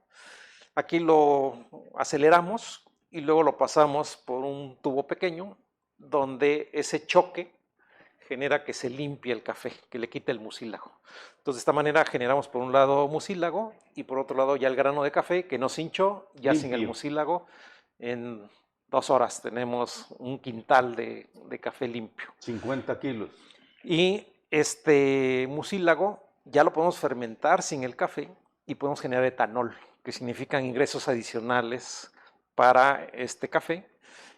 Aquí lo aceleramos y luego lo pasamos por un tubo pequeño donde ese choque genera que se limpie el café, que le quite el mucílago. Entonces de esta manera generamos por un lado mucílago y por otro lado ya el grano de café que no se hinchó, ya limpio. Sin el mucílago, en 2 horas tenemos un quintal de café limpio. 50 kilos. Y este mucílago ya lo podemos fermentar sin el café y podemos generar etanol, que significan ingresos adicionales para este café.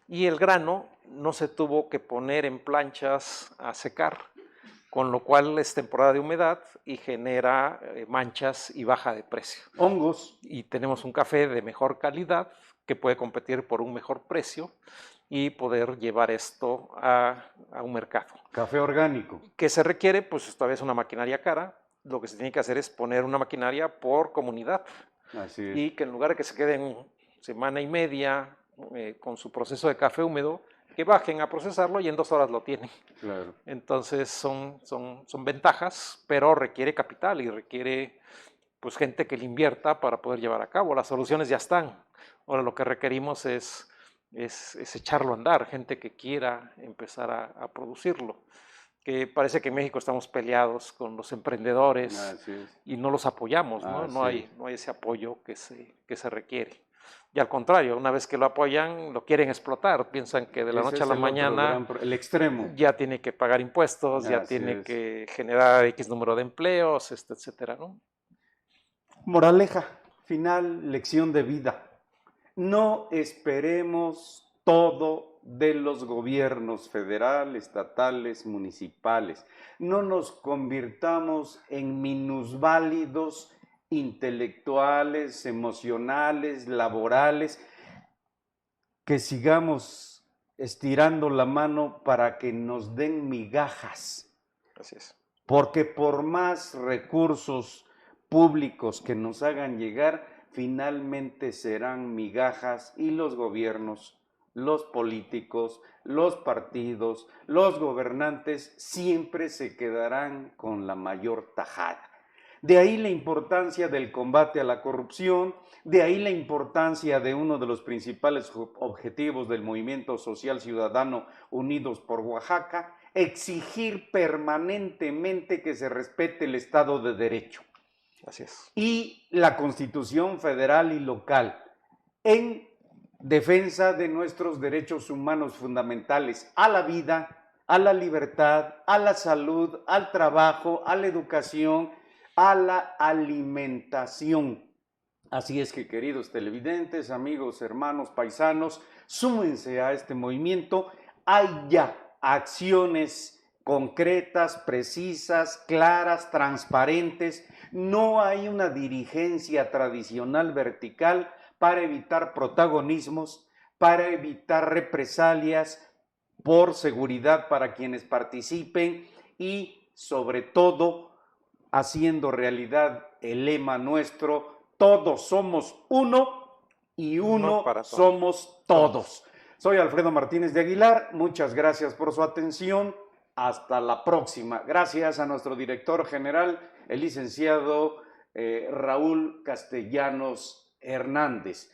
Y el grano no se tuvo que poner en planchas a secar, con lo cual es temporada de humedad y genera manchas y baja de precio. Hongos. Y tenemos un café de mejor calidad que puede competir por un mejor precio y poder llevar esto a un mercado. Café orgánico. ¿Qué se requiere? Pues esta vez una maquinaria cara. Lo que se tiene que hacer es poner una maquinaria por comunidad. Así es. Y que en lugar de que se queden semana y media con su proceso de café húmedo, que bajen a procesarlo y en 2 horas lo tienen. Claro. Entonces son ventajas, pero requiere capital y requiere pues gente que le invierta para poder llevar a cabo. Las soluciones ya están. Ahora lo que requerimos es echarlo a andar, gente que quiera empezar a producirlo. Que parece que en México estamos peleados con los emprendedores y no los apoyamos, ¿no? No hay ese apoyo que se requiere. Y al contrario, una vez que lo apoyan, lo quieren explotar. Piensan que de la noche a la mañana el extremo. Ya tiene que pagar impuestos, ya tiene que generar X número de empleos, etcétera, ¿no? Moraleja, final, lección de vida. No esperemos todo de los gobiernos federal, estatales, municipales. No nos convirtamos en minusválidos intelectuales, emocionales, laborales, que sigamos estirando la mano para que nos den migajas. Así es. Porque por más recursos públicos que nos hagan llegar, finalmente serán migajas y los gobiernos, los políticos, los partidos, los gobernantes siempre se quedarán con la mayor tajada. De ahí la importancia del combate a la corrupción, de ahí la importancia de uno de los principales objetivos del Movimiento Social Ciudadano Unidos por Oaxaca, exigir permanentemente que se respete el Estado de Derecho. Así es. Y la Constitución federal y local en defensa de nuestros derechos humanos fundamentales a la vida, a la libertad, a la salud, al trabajo, a la educación, a la alimentación. Así es que, queridos televidentes, amigos, hermanos, paisanos, súmense a este movimiento. Hay ya acciones concretas, precisas, claras, transparentes. No hay una dirigencia tradicional vertical para evitar protagonismos, para evitar represalias, por seguridad para quienes participen y sobre todo haciendo realidad el lema nuestro: todos somos uno y uno para todos. somos todos. Soy Alfredo Martínez de Aguilar, muchas gracias por su atención, hasta la próxima. Gracias a nuestro director general, el licenciado Raúl Castellanos Hernández.